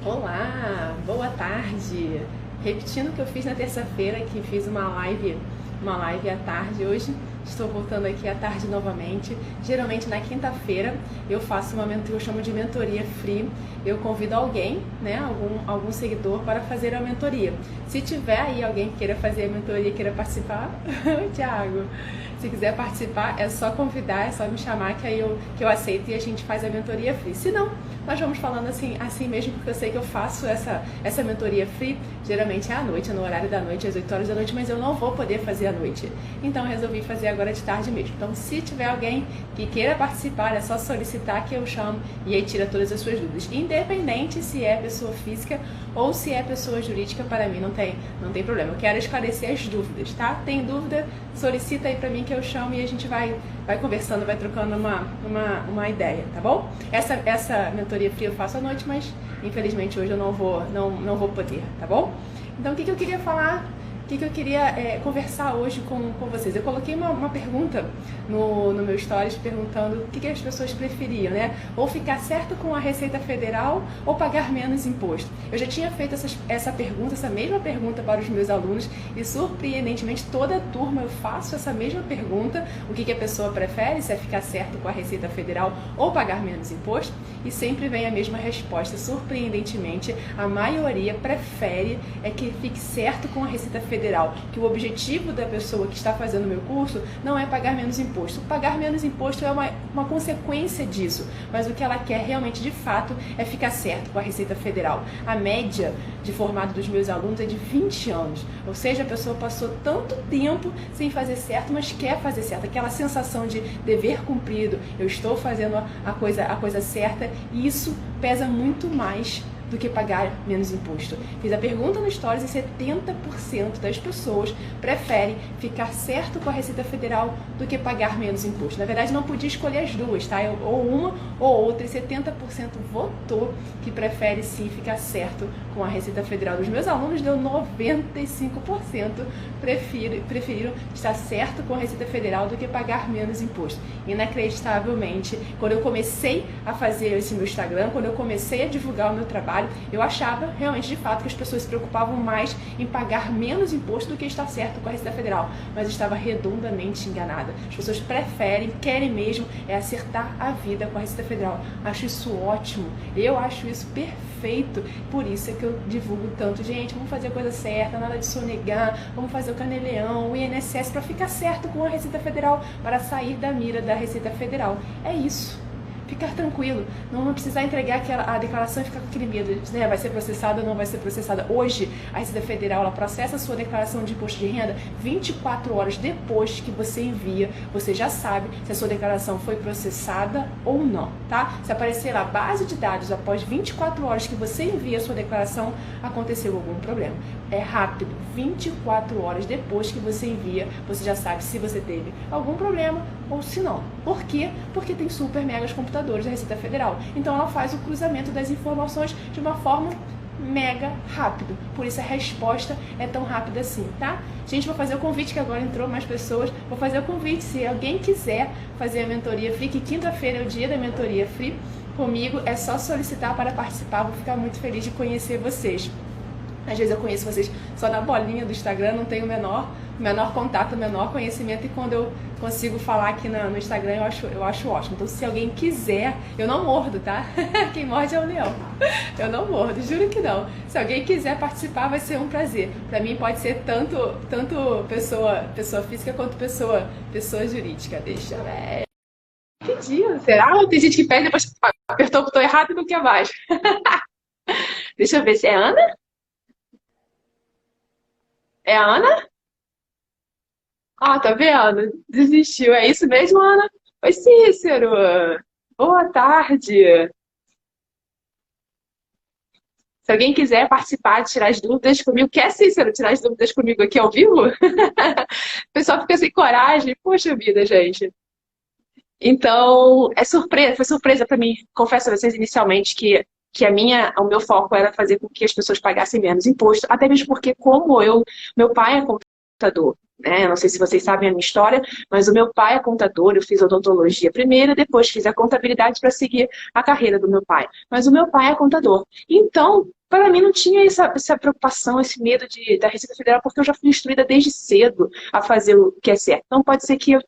Olá, boa tarde. Repetindo o que eu fiz na terça-feira, que fiz uma live à tarde. Hoje estou voltando aqui à tarde novamente. Geralmente na quinta-feira eu faço uma mentoria, eu chamo de mentoria free. Eu convido alguém, né, algum seguidor para fazer a mentoria. Se tiver aí alguém que queira fazer a mentoria, queira participar, Thiago, se quiser participar, é só convidar, é só me chamar que aí eu aceito e a gente faz a mentoria free. Se não, nós vamos falando assim mesmo, porque eu sei que eu faço essa mentoria free, geralmente é à noite, no horário da noite, às 8 horas da noite, mas eu não vou poder fazer à noite. Então eu resolvi fazer agora de tarde mesmo. Então se tiver alguém que queira participar, é só solicitar que eu chamo e aí tira todas as suas dúvidas. Independente se é pessoa física ou se é pessoa jurídica, para mim não tem problema. Eu quero esclarecer as dúvidas, tá? Tem dúvida? Solicita aí pra mim que eu chamo e a gente vai conversando, vai trocando uma ideia, tá bom? Essa mentoria free eu faço à noite, mas infelizmente hoje eu não vou poder, tá bom? Então o que eu queria falar, o que eu queria conversar hoje com vocês? Eu coloquei uma pergunta no meu stories perguntando o que as pessoas preferiam, né? Ou ficar certo com a Receita Federal ou pagar menos imposto. Eu já tinha feito essa mesma pergunta para os meus alunos e surpreendentemente toda a turma eu faço essa mesma pergunta, o que a pessoa prefere, se é ficar certo com a Receita Federal ou pagar menos imposto, e sempre vem a mesma resposta. Surpreendentemente, a maioria prefere que fique certo com a Receita Federal, que o objetivo da pessoa que está fazendo o meu curso não é pagar menos imposto. Pagar menos imposto é uma consequência disso, mas o que ela quer realmente, de fato, é ficar certo com a Receita Federal. A média de formado dos meus alunos é de 20 anos, ou seja, a pessoa passou tanto tempo sem fazer certo, mas quer fazer certo, aquela sensação de dever cumprido, eu estou fazendo a coisa certa, e isso pesa muito mais do que pagar menos imposto. Fiz a pergunta no Stories e 70% das pessoas preferem ficar certo com a Receita Federal do que pagar menos imposto. Na verdade, não podia escolher as duas, tá? Ou uma ou outra, e 70% votou que prefere sim ficar certo com a Receita Federal. Dos meus alunos, deu 95% preferiram estar certo com a Receita Federal do que pagar menos imposto. Inacreditavelmente, quando eu comecei a fazer esse meu Instagram, quando eu comecei a divulgar o meu trabalho, eu achava realmente de fato que as pessoas se preocupavam mais em pagar menos imposto do que estar certo com a Receita Federal, mas eu estava redondamente enganada. As pessoas querem mesmo acertar a vida com a Receita Federal. Acho isso ótimo, eu acho isso perfeito, por isso é que eu divulgo tanto. Gente, vamos fazer a coisa certa, nada de sonegar, vamos fazer o Caneleão, o INSS para ficar certo com a Receita Federal, para sair da mira da Receita Federal. É isso. Ficar tranquilo, não precisar entregar a declaração e ficar com aquele medo, né? Vai ser processada ou não vai ser processada. Hoje, a Receita Federal ela processa a sua declaração de imposto de renda 24 horas depois que você envia. Você já sabe se a sua declaração foi processada ou não, tá? Se aparecer lá base de dados após 24 horas que você envia a sua declaração, aconteceu algum problema. É rápido, 24 horas depois que você envia, você já sabe se você teve algum problema ou se não. Por quê? Porque tem super megas computadores da Receita Federal. Então ela faz o cruzamento das informações de uma forma mega rápido. Por isso a resposta é tão rápida assim, tá? Gente, vou fazer o convite, que agora entrou mais pessoas. Vou fazer o convite, se alguém quiser fazer a mentoria free, que quinta-feira é o dia da mentoria free, comigo é só solicitar para participar. Vou ficar muito feliz de conhecer vocês. Às vezes eu conheço vocês só na bolinha do Instagram, não tenho o menor contato, o menor conhecimento, e quando eu consigo falar aqui no Instagram eu acho ótimo. Então se alguém quiser, eu não mordo, tá? Quem morde é o leão. Eu não mordo, juro que não. Se alguém quiser participar, vai ser um prazer. Pra mim pode ser tanto pessoa física quanto pessoa jurídica. Deixa eu ver. Que dia, será? Tem gente que pede depois apertou o botão errado e não quer mais. Deixa eu ver se é a Ana. É a Ana? Ah, tá vendo? Desistiu. É isso mesmo, Ana? Oi, Cícero. Boa tarde. Se alguém quiser participar, tirar as dúvidas comigo, quer, Cícero, tirar as dúvidas comigo aqui ao vivo? O pessoal fica sem coragem. Poxa vida, gente. Então, foi surpresa para mim. Confesso a vocês inicialmente que o meu foco era fazer com que as pessoas pagassem menos imposto, até mesmo porque, meu pai é contador. né? Eu não sei se vocês sabem a minha história, mas o meu pai é contador, eu fiz odontologia primeiro, depois fiz a contabilidade para seguir a carreira do meu pai. Mas o meu pai é contador. Então, para mim não tinha essa preocupação, esse medo da Receita Federal, porque eu já fui instruída desde cedo a fazer o que é certo. Então pode ser que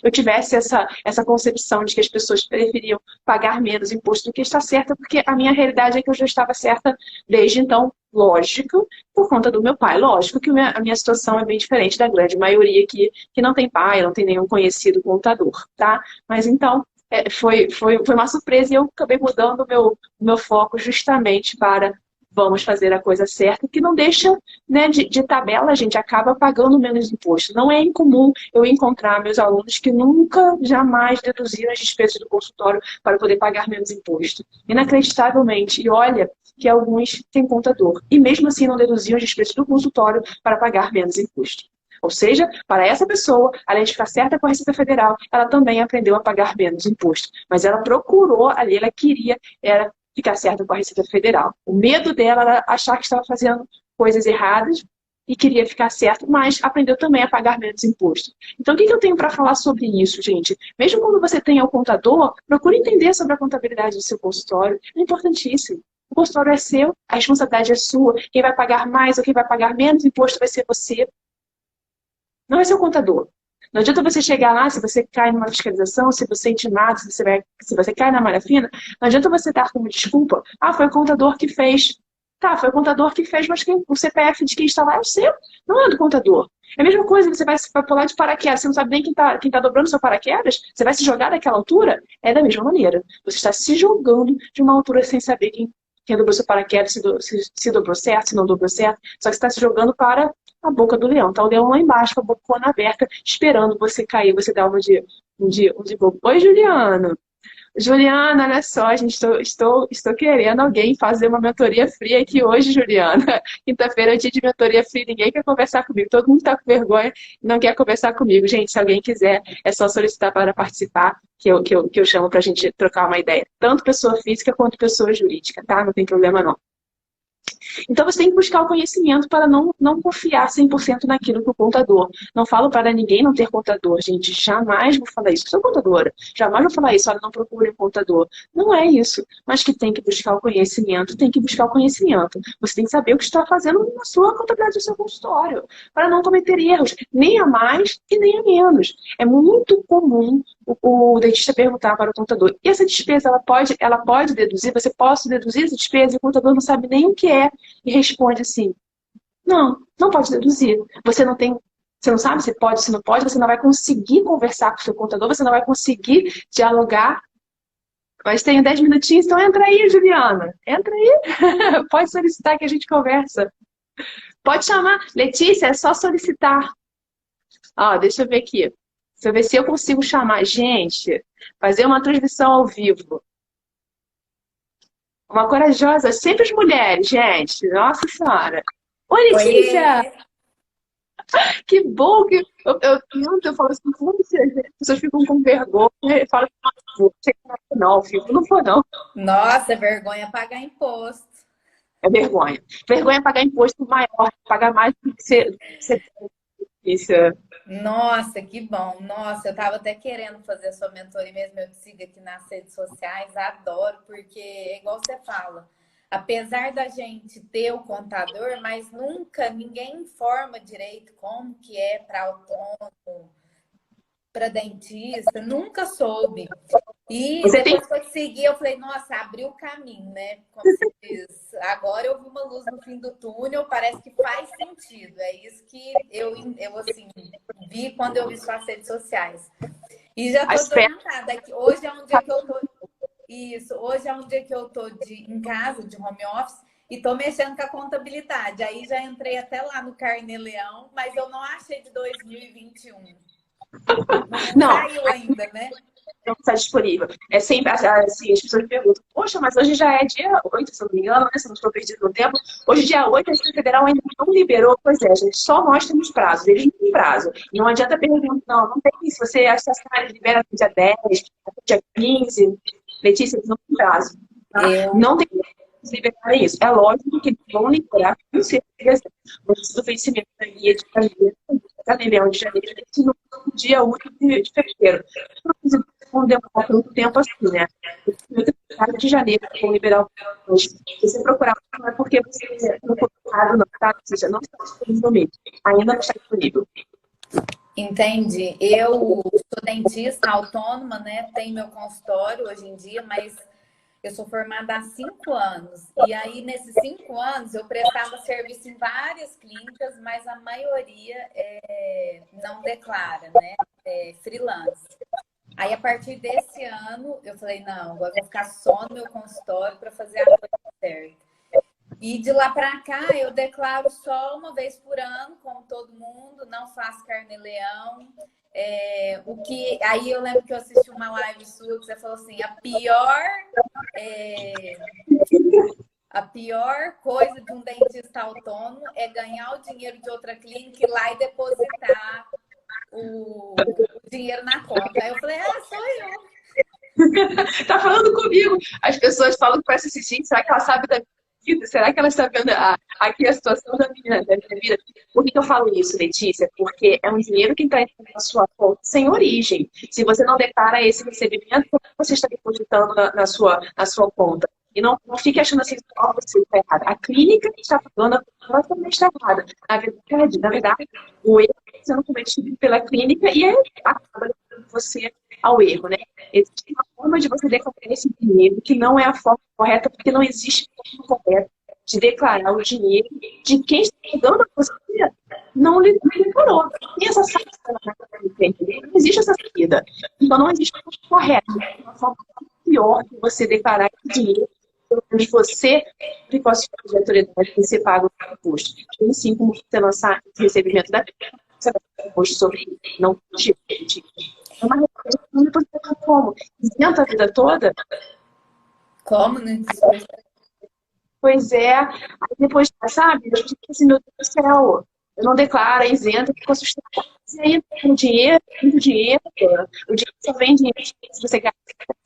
eu tivesse essa concepção de que as pessoas preferiam pagar menos imposto do que estar certa, porque a minha realidade é que eu já estava certa desde então, lógico, por conta do meu pai. Lógico que a minha situação é bem diferente da grande maioria que não tem pai, não tem nenhum conhecido contador, tá? Mas então, foi uma surpresa e eu acabei mudando o meu foco justamente para vamos fazer a coisa certa, que não deixa, né, de tabela, a gente acaba pagando menos imposto. Não é incomum eu encontrar meus alunos que nunca, jamais deduziram as despesas do consultório para poder pagar menos imposto. Inacreditavelmente. E olha que alguns têm contador. E mesmo assim não deduziam as despesas do consultório para pagar menos imposto. Ou seja, para essa pessoa, além de ficar certa com a Receita Federal, ela também aprendeu a pagar menos imposto. Mas ela procurou ali, ela queria, era ficar certa com a Receita Federal. O medo dela era achar que estava fazendo coisas erradas e queria ficar certa, mas aprendeu também a pagar menos imposto. Então, o que eu tenho para falar sobre isso, gente? Mesmo quando você tem o contador, procure entender sobre a contabilidade do seu consultório. É importantíssimo. O consultório é seu, a responsabilidade é sua. Quem vai pagar mais ou quem vai pagar menos imposto vai ser você. Não vai ser o contador. Não adianta você chegar lá, se você cai numa fiscalização, se você é intimado, se você cai na malha fina, não adianta você dar como desculpa, foi o contador que fez. Tá, foi o contador que fez, mas o CPF de quem está lá é o seu, não é do contador. É a mesma coisa, você vai pular de paraquedas, você não sabe nem quem tá dobrando seu paraquedas, você vai se jogar daquela altura, é da mesma maneira. Você está se jogando de uma altura sem saber quem dobrou seu paraquedas, se dobrou certo, se não dobrou certo, só que você está se jogando para a boca do leão. Tá o leão lá embaixo, com a bocona aberta, esperando você cair, você dar um de bobo. Oi, Juliano. Juliana, olha só, gente, estou querendo alguém fazer uma mentoria fria aqui hoje, Juliana. Quinta-feira é dia de mentoria fria, ninguém quer conversar comigo, todo mundo está com vergonha e não quer conversar comigo. Gente, se alguém quiser, é só solicitar para participar, que eu chamo para a gente trocar uma ideia. Tanto pessoa física quanto pessoa jurídica, tá? Não tem problema não. Então você tem que buscar o conhecimento para não confiar 100% naquilo que o contador. Não falo para ninguém não ter contador, gente. Jamais vou falar isso. Eu sou contadora. Jamais vou falar isso. Olha, não procure um contador. Não é isso. Mas que tem que buscar o conhecimento. Tem que buscar o conhecimento. Você tem que saber o que está fazendo na sua contabilidade do seu consultório. Para não cometer erros. Nem a mais e nem a menos. É muito comum o dentista perguntar para o contador, e essa despesa, ela pode deduzir? Você pode deduzir essa despesa? E o contador não sabe nem o que é. E responde assim, não pode deduzir. Você não sabe se pode, se não pode, você não vai conseguir conversar com o seu contador, você não vai conseguir dialogar. Mas tenho 10 minutinhos, então entra aí, Juliana. Entra aí. Pode solicitar que a gente conversa. Pode chamar. Letícia, é só solicitar. Deixa eu ver aqui. Deixa eu ver se eu consigo chamar. Gente, fazer uma transmissão ao vivo. Uma corajosa, sempre as mulheres, gente. Nossa Senhora. Oi, Letícia! Oiê. Que bom que eu falo assim, as pessoas ficam com vergonha e falam que não, filho, não vou não. Nossa, vergonha pagar imposto. É vergonha. Vergonha é pagar imposto maior, pagar mais do que ser isso. Nossa, que bom. Nossa, eu tava até querendo fazer a sua mentoria mesmo. Eu te sigo aqui nas redes sociais, adoro, porque é igual você fala. Apesar da gente ter o contador, mas nunca ninguém informa direito como que é para autônomo, para dentista, nunca soube. E Você tem depois que eu segui, eu falei, nossa, abriu o caminho, né? Como se diz, agora eu vi uma luz no fim do túnel, parece que faz sentido. É isso que eu assim, vi quando eu vi suas redes sociais. E já tô as pernas. adiantada que hoje é um dia que eu tô. Isso, hoje é um dia que eu tô em casa, de home office, e tô mexendo com a contabilidade. Aí já entrei até lá no Carnê Leão, mas eu não achei de 2021. Não Não, saiu ainda, né? não está disponível. É sempre assim, as pessoas perguntam, poxa, mas hoje já é dia 8, se eu não me engano, né? Se eu não estou perdido no tempo. Hoje, dia 8, a Receita Federal ainda não liberou. Pois é, gente, só nós temos prazo, eles não têm prazo. Não adianta perguntar, não tem. Se você acha que eles liberam até dia 10, até dia 15, Letícia, eles não têm prazo. Tá? Eu Não tem como liberarem isso. É lógico que eles vão liberar com certeza antes do vencimento da guia de carreira. em Leão de Janeiro, no dia 8 de fevereiro. Não demora tanto tempo assim, né? No de janeiro, com liberal, se você procurar, não é porque você não foi procurado, não, tá? Ou seja, não está disponível mesmo. Ainda não está disponível. Entendi. Eu sou dentista autônoma, né? Tenho meu consultório hoje em dia, mas eu sou formada há 5 anos. E aí, nesses 5 anos, eu prestava serviço em várias clínicas, mas a maioria não declara, né? Freelance. Aí, a partir desse ano, eu falei, não, agora eu vou ficar só no meu consultório para fazer a coisa certa. E de lá para cá, eu declaro só uma vez por ano, como todo mundo, não faço carnê-leão. Aí eu lembro que eu assisti uma live sua que você falou assim, a pior coisa de um dentista autônomo é ganhar o dinheiro de outra clínica, ir lá e depositar o dinheiro na conta. Aí eu falei, sou eu. Tá falando comigo. As pessoas falam que parece assim, gente, será que ela sabe da minha vida? Será que ela está vendo aqui a situação da minha vida? Por que eu falo isso, Letícia? Porque é um dinheiro que está entrando na sua conta sem origem. Se você não declara esse recebimento, como você está depositando na sua conta? E não fique achando assim, só você está errado. A clínica que está pagando, ela também está errada. Na verdade, o erro está sendo cometido pela clínica e aí acaba levando você ao erro, né? Existe uma forma de você declarar esse dinheiro que não é a forma correta, porque não existe forma correta de declarar o dinheiro de quem está pagando a você não lhe declarou. Não tem essa saída na frente, não existe essa saída. Então não existe uma forma correta, uma forma pior de você declarar esse dinheiro de você e com a sua autoridade que você paga o imposto. E sim, como você lançar esse recebimento da você vai pagar imposto sobre ele, não tipo. É uma recomendação como? Isenta a vida toda? Como, né? Pois é. Aí depois, sabe, a gente fica assim, meu Deus do céu, eu não declaro, é isenta, fico assustada. E aí, o dinheiro, muito dinheiro, o dinheiro só vem dinheiro se você gasta.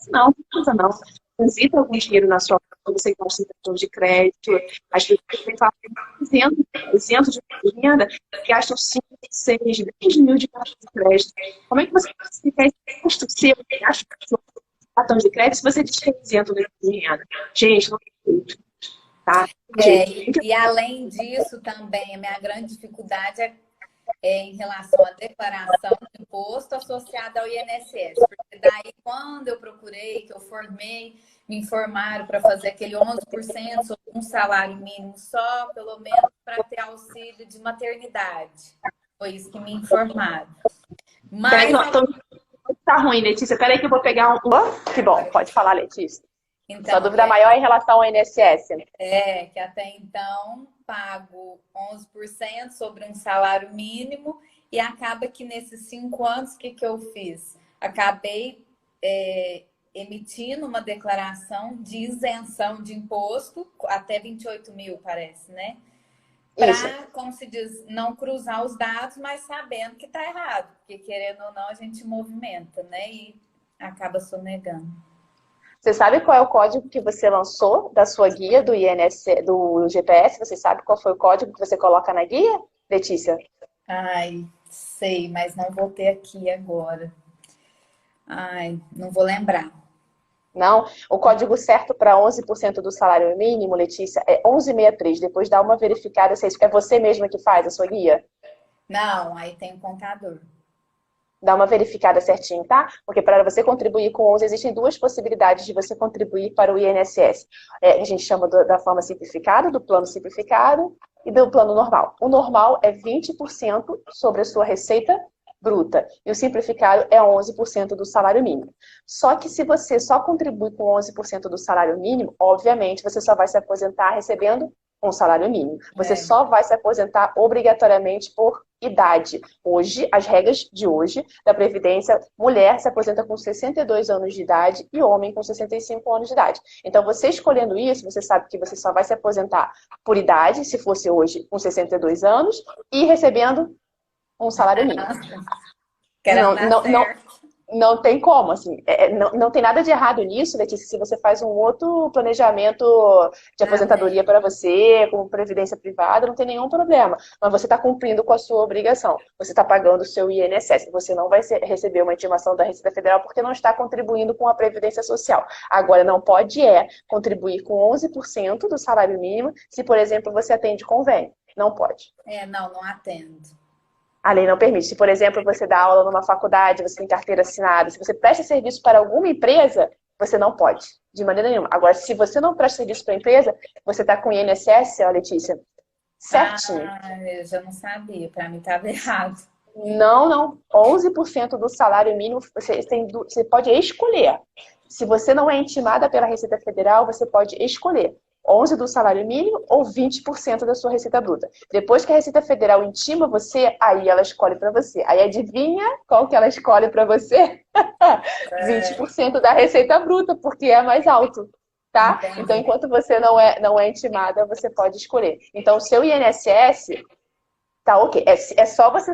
Não precisa não. Transita algum dinheiro na sua conta, você gasta em cartão de crédito. As pessoas têm falado isento de renda, gastam 5, 6, 10 mil de cartão de crédito. Como é que você fica esse custo seu que gasta com cartão de crédito se você diz que é isento de renda? Gente, não tem jeito. Tá? E além disso também, a minha grande dificuldade é em relação à declaração do imposto associado ao INSS. Porque daí, quando eu procurei, que eu formei, me informaram para fazer aquele 11% sobre um salário mínimo só, pelo menos para ter auxílio de maternidade. Foi isso que me informaram. Mas... Tá ruim, Letícia. Peraí que eu vou pegar um... Que bom, pode falar, Letícia. Então, sua dúvida maior é em relação ao INSS. Que até então pago 11% sobre um salário mínimo e acaba que nesses 5 anos, o que eu fiz? Acabei emitindo uma declaração de isenção de imposto, até 28 mil, parece, né? Para, como se diz, não cruzar os dados, mas sabendo que está errado, porque querendo ou não, a gente movimenta, né? E acaba sonegando. Você sabe qual é o código que você lançou da sua guia do INSS, do GPS? Você sabe qual foi o código que você coloca na guia, Letícia? Ai, sei, mas não vou ter aqui agora. Ai, não vou lembrar. Não? O código certo para 11% do salário mínimo, Letícia, é 1163. Depois dá uma verificada se é você mesma que faz a sua guia. Não, aí tem um contador. Dá uma verificada certinho, tá? Porque para você contribuir com 11, existem 2 possibilidades de você contribuir para o INSS. A gente chama da forma simplificada, do plano simplificado e do plano normal. O normal é 20% sobre a sua receita bruta e o simplificado é 11% do salário mínimo. Só que se você só contribui com 11% do salário mínimo, obviamente você só vai se aposentar recebendo um salário mínimo. Você só vai se aposentar obrigatoriamente por idade. Hoje, as regras de hoje da Previdência, mulher se aposenta com 62 anos de idade e homem com 65 anos de idade. Então, você escolhendo isso, você sabe que você só vai se aposentar por idade, se fosse hoje com 62 anos, e recebendo um salário mínimo. Não tem como, assim, não tem nada de errado nisso, Letícia, se você faz um outro planejamento de Ah, aposentadoria bem. para você, com previdência privada, não tem nenhum problema. Mas você está cumprindo com a sua obrigação. Você está pagando o seu INSS. Você não vai receber uma intimação da Receita Federal porque não está contribuindo com a Previdência Social. Agora, não pode contribuir com 11% do salário mínimo se, por exemplo, você atende convênio. Não pode. Não, não atendo. A lei não permite. Se, por exemplo, você dá aula numa faculdade, você tem carteira assinada, se você presta serviço para alguma empresa, você não pode, de maneira nenhuma. Agora, se você não presta serviço para a empresa, você está com o INSS, ó, Letícia, certinho. Eu já não sabia, para mim estava errado. Não, não. 11% do salário mínimo você pode escolher. Se você não é intimada pela Receita Federal, você pode escolher 11% do salário mínimo ou 20% da sua receita bruta. Depois que a Receita Federal intima você, aí ela escolhe para você. Aí adivinha qual que ela escolhe para você? 20% da receita bruta, porque é mais alto. Tá? Entendi. Então, enquanto você não é intimada, você pode escolher. Então, o seu INSS tá ok. É só você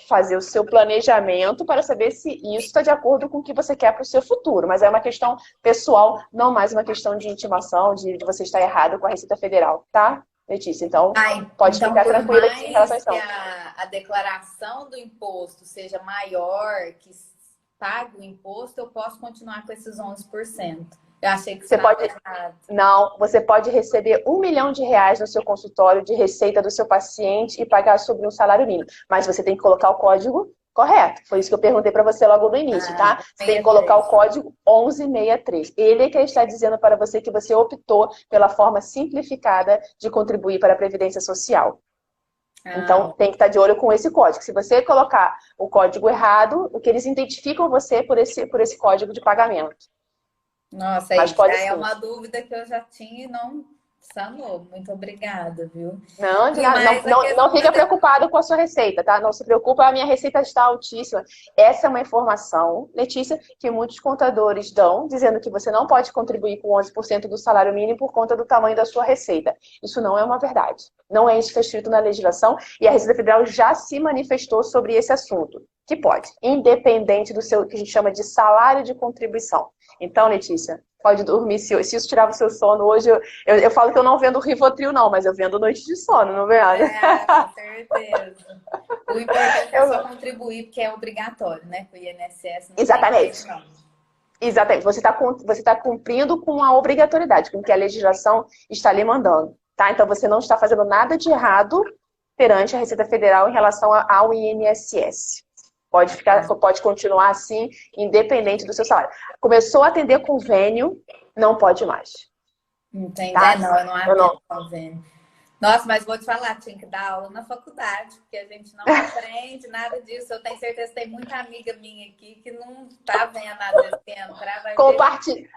fazer o seu planejamento para saber se isso está de acordo com o que você quer para o seu futuro. Mas é uma questão pessoal, não mais uma questão de intimação, de você estar errado com a Receita Federal, tá, Letícia? Então, pode então, ficar por tranquila mais em relação a isso. que a declaração do imposto seja maior, que pague o imposto, eu posso continuar com esses 11%. Eu achei que Você estava pode. errado. Não, você pode receber R$ 1 milhão no seu consultório de receita do seu paciente e pagar sobre um salário mínimo. Mas você tem que colocar o código correto. Foi isso que eu perguntei para você logo no início, tá? Você tem que colocar o código 1163. Ele é que está dizendo para você que você optou pela forma simplificada de contribuir para a Previdência Social. Então, tem que estar de olho com esse código. Se você colocar o código errado, o que eles identificam você por esse código de pagamento. Nossa, Mas aí pode já é sim. uma dúvida que eu já tinha e não sanou. Muito obrigada, viu? Não, E mais a não questão fica preocupado com a sua receita, tá? Não se preocupa, a minha receita está altíssima. Essa é uma informação, Letícia, que muitos contadores dão, dizendo que você não pode contribuir com 11% do salário mínimo por conta do tamanho da sua receita. Isso não é uma verdade. Não é isso que está escrito na legislação e a Receita Federal já se manifestou sobre esse assunto. Que pode, independente do seu, que a gente chama de salário de contribuição. Então, Letícia, pode dormir. Se isso tirar o seu sono hoje, eu falo que eu não vendo Rivotril, não, mas eu vendo noite de sono, não vendo? Com certeza. O importante é só contribuir, porque é obrigatório, né? Com o INSS não Exatamente. tem jeito, não. Exatamente. Você tá cumprindo com a obrigatoriedade, com o que a legislação está lhe mandando. Tá? Então, você não está fazendo nada de errado perante a Receita Federal em relação ao INSS. Pode continuar assim, independente do seu salário. Começou a atender convênio, não pode mais. Entendi. Tá? Não, eu não atendo convênio. Nossa, mas vou te falar, tinha que dar aula na faculdade, porque a gente não aprende nada disso. Eu tenho certeza que tem muita amiga minha aqui que não tá vendo nada desse entrar. Compartilha.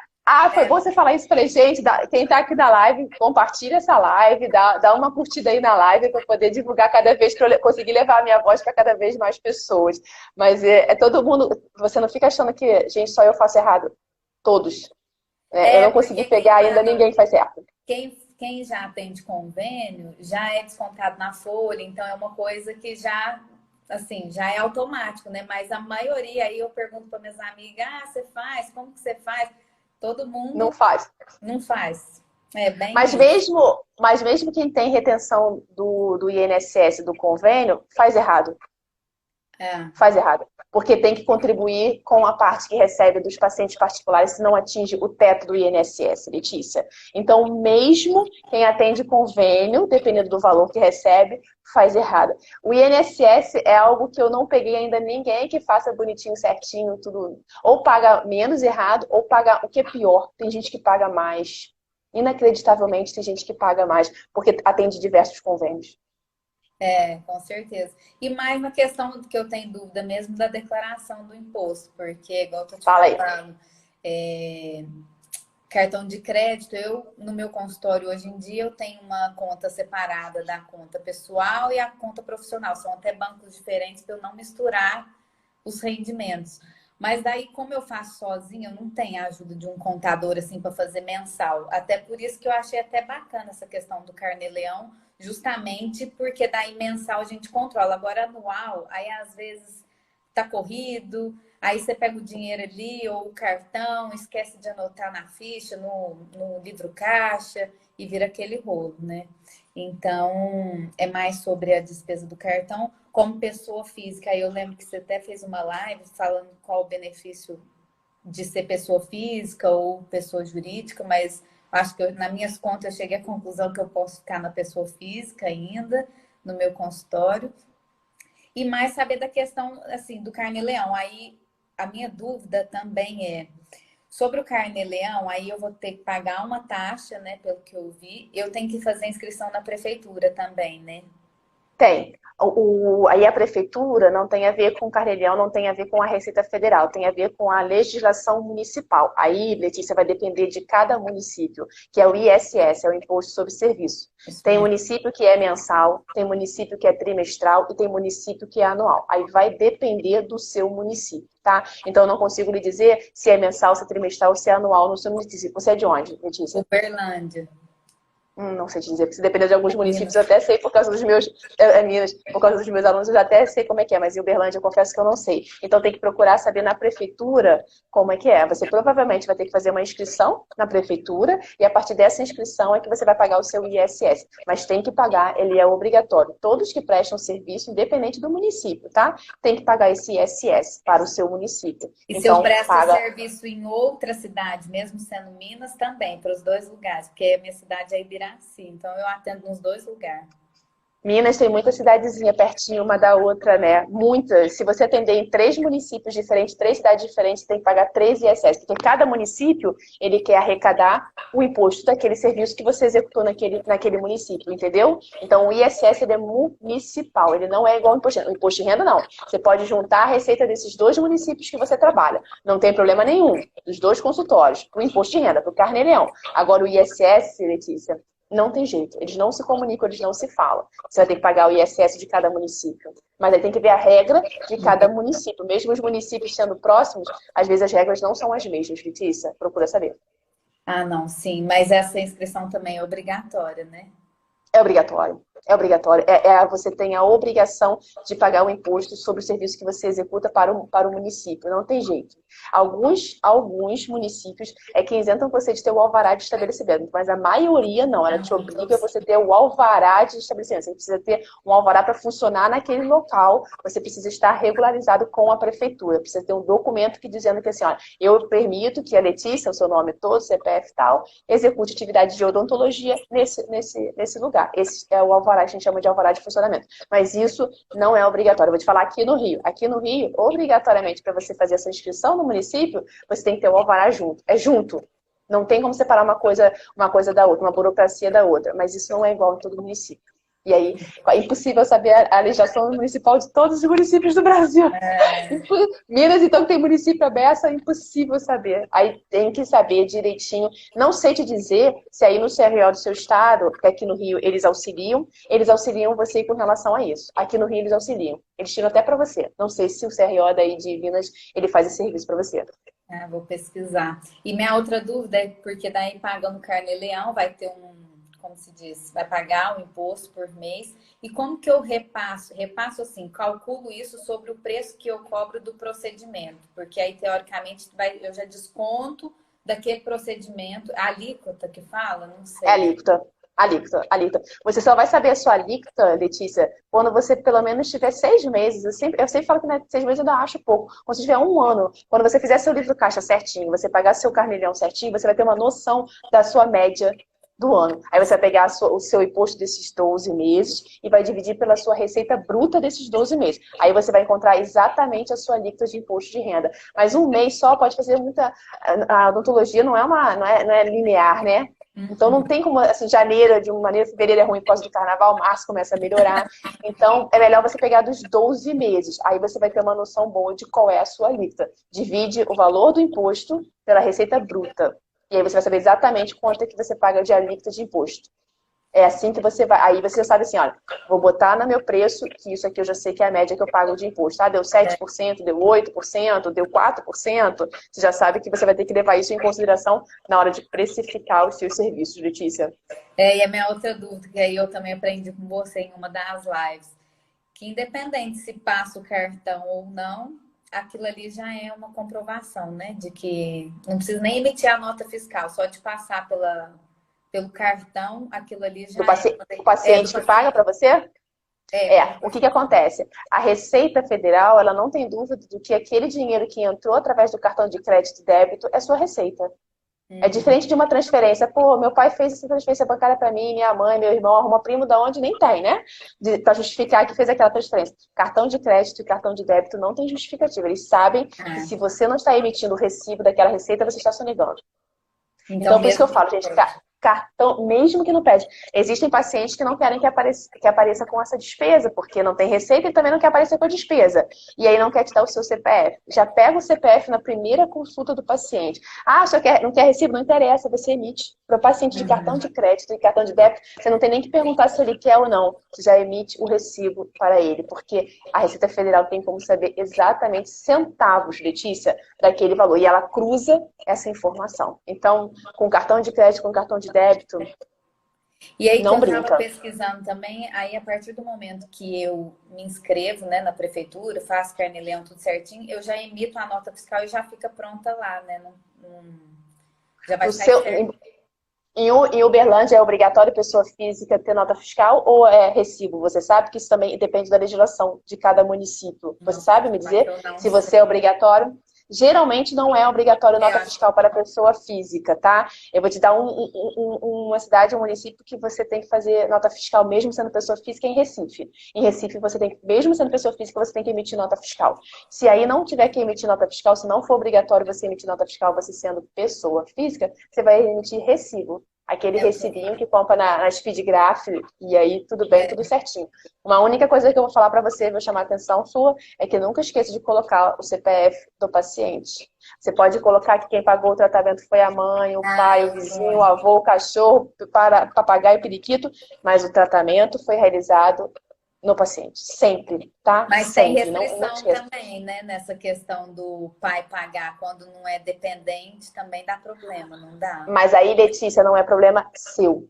Foi bom você falar isso pra gente. Quem tá aqui na live, compartilha essa live, dá uma curtida aí na live para poder divulgar cada vez, para eu conseguir levar a minha voz para cada vez mais pessoas. Mas é todo mundo. Você não fica achando que, gente, só eu faço errado. Todos. Eu não consegui pegar ainda ninguém que faz certo. Quem já atende convênio já é descontado na folha, então é uma coisa que já, assim, já é automático, né? Mas a maioria aí eu pergunto para minhas amigas, você faz? Como que você faz? Todo mundo não faz. Não faz. É bem mas mesmo quem tem retenção do INSS, do convênio, faz errado. Faz errado. Porque tem que contribuir com a parte que recebe dos pacientes particulares se não atinge o teto do INSS, Letícia. Então, mesmo quem atende convênio, dependendo do valor que recebe, faz errado. O INSS é algo que eu não peguei ainda ninguém que faça bonitinho, certinho, tudo. Ou paga menos errado, ou paga o que é pior. Tem gente que paga mais. Inacreditavelmente tem gente que paga mais, porque atende diversos convênios. Com certeza. E mais uma questão que eu tenho dúvida mesmo da declaração do imposto, porque, igual eu tô te falando, cartão de crédito, no meu consultório hoje em dia, eu tenho uma conta separada da conta pessoal e a conta profissional. São até bancos diferentes para eu não misturar os rendimentos. Mas daí, como eu faço sozinha, eu não tenho a ajuda de um contador assim para fazer mensal. Até por isso que eu achei até bacana essa questão do Carnê-Leão, justamente porque daí mensal a gente controla. Agora, anual, aí às vezes tá corrido, aí você pega o dinheiro ali ou o cartão, esquece de anotar na ficha, no livro caixa e vira aquele rolo, né? Então, é mais sobre a despesa do cartão como pessoa física. Aí eu lembro que você até fez uma live falando qual o benefício de ser pessoa física ou pessoa jurídica, mas acho que nas minhas contas eu cheguei à conclusão que eu posso ficar na pessoa física ainda, no meu consultório. E mais saber da questão, assim, do carnê-leão. Aí, a minha dúvida também é sobre o carnê-leão, aí eu vou ter que pagar uma taxa, né, pelo que eu vi. Eu tenho que fazer inscrição na prefeitura também, né? Tem. Aí a prefeitura não tem a ver com o Carnê-Leão, não tem a ver com a Receita Federal, tem a ver com a legislação municipal. Aí, Letícia, vai depender de cada município, que é o ISS, é o Imposto sobre Serviço. Tem município que é mensal, tem município que é trimestral e tem município que é anual. Aí vai depender do seu município, tá? Então, eu não consigo lhe dizer se é mensal, se é trimestral ou se é anual no seu município. Você é de onde, Letícia? Uberlândia. Não sei te dizer, porque se depender de alguns municípios, eu até sei por causa dos meus Minas, por causa dos meus alunos, eu já até sei como é que é, mas em Uberlândia eu confesso que eu não sei. Então tem que procurar saber na prefeitura como é que é. Você provavelmente vai ter que fazer uma inscrição na prefeitura e a partir dessa inscrição é que você vai pagar o seu ISS. Mas tem que pagar, ele é obrigatório. Todos que prestam serviço, independente do município, tá? Tem que pagar esse ISS para o seu município. E então, se eu presto serviço em outra cidade, mesmo sendo Minas, também, para os dois lugares, porque a minha cidade é Ibiraci. Então eu atendo nos dois lugares. Minas tem muita cidadezinha pertinho uma da outra, né? Muitas. Se você atender em 3 municípios diferentes, 3 cidades diferentes, tem que pagar 3 ISS. Porque cada município, ele quer arrecadar o imposto daquele serviço que você executou naquele município, entendeu? Então, o ISS, ele é municipal. Ele não é igual ao imposto de renda. O imposto de renda, não. Você pode juntar a receita desses 2 municípios que você trabalha. Não tem problema nenhum. Dos 2 consultórios. Para o imposto de renda, para o Carnê-Leão. Agora, o ISS, Letícia, não tem jeito, eles não se comunicam, eles não se falam. Você vai ter que pagar o ISS de cada município. Mas aí tem que ver a regra de cada município. Mesmo os municípios sendo próximos, às vezes as regras não são as mesmas, Letícia. Procura saber. Ah, não, sim. Mas essa inscrição também é obrigatória, né? É obrigatório. É obrigatório. Você tem a obrigação de pagar o imposto sobre o serviço que você executa para o município. Não tem jeito. Alguns municípios é que isentam você de ter o alvará de estabelecimento, mas a maioria não. Ela te obriga a você ter o alvará de estabelecimento. Você precisa ter um alvará para funcionar naquele local. Você precisa estar regularizado com a prefeitura. Precisa ter um documento que dizendo que assim, ó, eu permito que a Letícia, o seu nome todo, CPF e tal, execute atividade de odontologia nesse lugar. Esse é o alvará, a gente chama de alvará de funcionamento. Mas isso não é obrigatório. Eu vou te falar aqui no Rio. Aqui no Rio, obrigatoriamente, para você fazer essa inscrição no município, você tem que ter o alvará junto. É junto. Não tem como separar uma coisa da outra, uma burocracia da outra. Mas isso não é igual em todo município. E aí, é impossível saber a legislação municipal de todos os municípios do Brasil. Minas, então, que tem município aberto, é impossível saber. Aí tem que saber direitinho. Não sei te dizer se aí no CRO do seu estado, porque aqui no Rio eles auxiliam você com relação a isso. Aqui no Rio eles auxiliam. Eles tiram até para você. Não sei se o CRO daí de Minas, ele faz esse serviço para você. Vou pesquisar. E minha outra dúvida é porque daí pagando Carnê-Leão vai ter como se diz, vai pagar o imposto por mês. E como que eu repasso? Repasso assim, calculo isso sobre o preço que eu cobro do procedimento. Porque aí, teoricamente, eu já desconto daquele procedimento. A alíquota que fala? Não sei. É alíquota. Você só vai saber a sua alíquota, Letícia, quando você pelo menos tiver 6 meses. Eu sempre falo que 6 meses eu ainda acho pouco. Quando você tiver 1 ano, quando você fizer seu livro caixa certinho, você pagar seu Carnê-Leão certinho, você vai ter uma noção da sua média do ano. Aí você vai pegar o seu imposto desses 12 meses e vai dividir pela sua receita bruta desses 12 meses. Aí você vai encontrar exatamente a sua alíquota de imposto de renda. Mas um mês só pode fazer muita... A odontologia não é linear, né? Então não tem como, assim, fevereiro é ruim por causa do carnaval, março começa a melhorar. Então é melhor você pegar dos 12 meses. Aí você vai ter uma noção boa de qual é a sua alíquota. Divide o valor do imposto pela receita bruta. E aí você vai saber exatamente quanto é que você paga de alíquota de imposto. É assim que você vai... Aí você já sabe assim, olha, vou botar no meu preço, que isso aqui eu já sei que é a média que eu pago de imposto. Deu 7%, deu 8%, deu 4%. Você já sabe que você vai ter que levar isso em consideração na hora de precificar os seus serviços, Letícia. E a minha outra dúvida, que aí eu também aprendi com você em uma das lives. que independente se passa o cartão ou não, aquilo ali já é uma comprovação, né? De que não precisa nem emitir a nota fiscal, só de passar pelo cartão, aquilo ali já o paciente que paga para você? O que acontece? A Receita Federal, ela não tem dúvida de que aquele dinheiro que entrou através do cartão de crédito e débito é sua receita. É diferente de uma transferência. Pô, meu pai fez essa transferência bancária para mim, minha mãe, meu irmão, arruma primo da onde nem tem, né? Para justificar que fez aquela transferência. Cartão de crédito e cartão de débito não tem justificativa. Eles sabem que se você não está emitindo o recibo daquela receita, você está sonegando. Então por isso que eu falo, gente, cartão, mesmo que não pede. Existem pacientes que não querem que apareça com essa despesa, porque não tem receita e também não quer aparecer com a despesa. E aí não quer te dar o seu CPF. Já pega o CPF na primeira consulta do paciente. Ah, não quer recibo? Não interessa, você emite. Para o paciente de cartão de crédito e cartão de débito, você não tem nem que perguntar se ele quer ou não. Você já emite o recibo para ele, porque a Receita Federal tem como saber exatamente centavos, Letícia, daquele valor. E ela cruza essa informação. Então, com cartão de crédito, com cartão de débito. E aí, não quando eu brinca. estava pesquisando também, aí a partir do momento que eu me inscrevo, né, na prefeitura, faço carnê-leão, tudo certinho, eu já emito a nota fiscal e já fica pronta lá, né? Já vai estar certo. Em Uberlândia é obrigatório pessoa física ter nota fiscal ou é recibo? Você sabe que isso também depende da legislação de cada município. Você sabe me dizer se você é obrigatório? Geralmente não é obrigatório nota fiscal para pessoa física, tá? Eu vou te dar uma cidade, um município que você tem que fazer nota fiscal mesmo sendo pessoa física em Recife. Em Recife, você tem que, mesmo sendo pessoa física, você tem que emitir nota fiscal. Se aí não tiver que emitir nota fiscal, se não for obrigatório você emitir nota fiscal, você sendo pessoa física, você vai emitir recibo. Aquele recibinho que compra na Speedgraph, e aí tudo bem, tudo certinho. Uma única coisa que eu vou falar para você, vou chamar a atenção sua, é que nunca esqueça de colocar o CPF do paciente. Você pode colocar que quem pagou o tratamento foi a mãe, o pai, o vizinho, o avô, o cachorro, papagaio, periquito, mas o tratamento foi realizado no paciente, sempre, tá? Mas sempre. tem restrição também, né? Nessa questão do pai pagar quando não é dependente, também dá problema, não dá? Mas aí, Letícia, não é problema seu.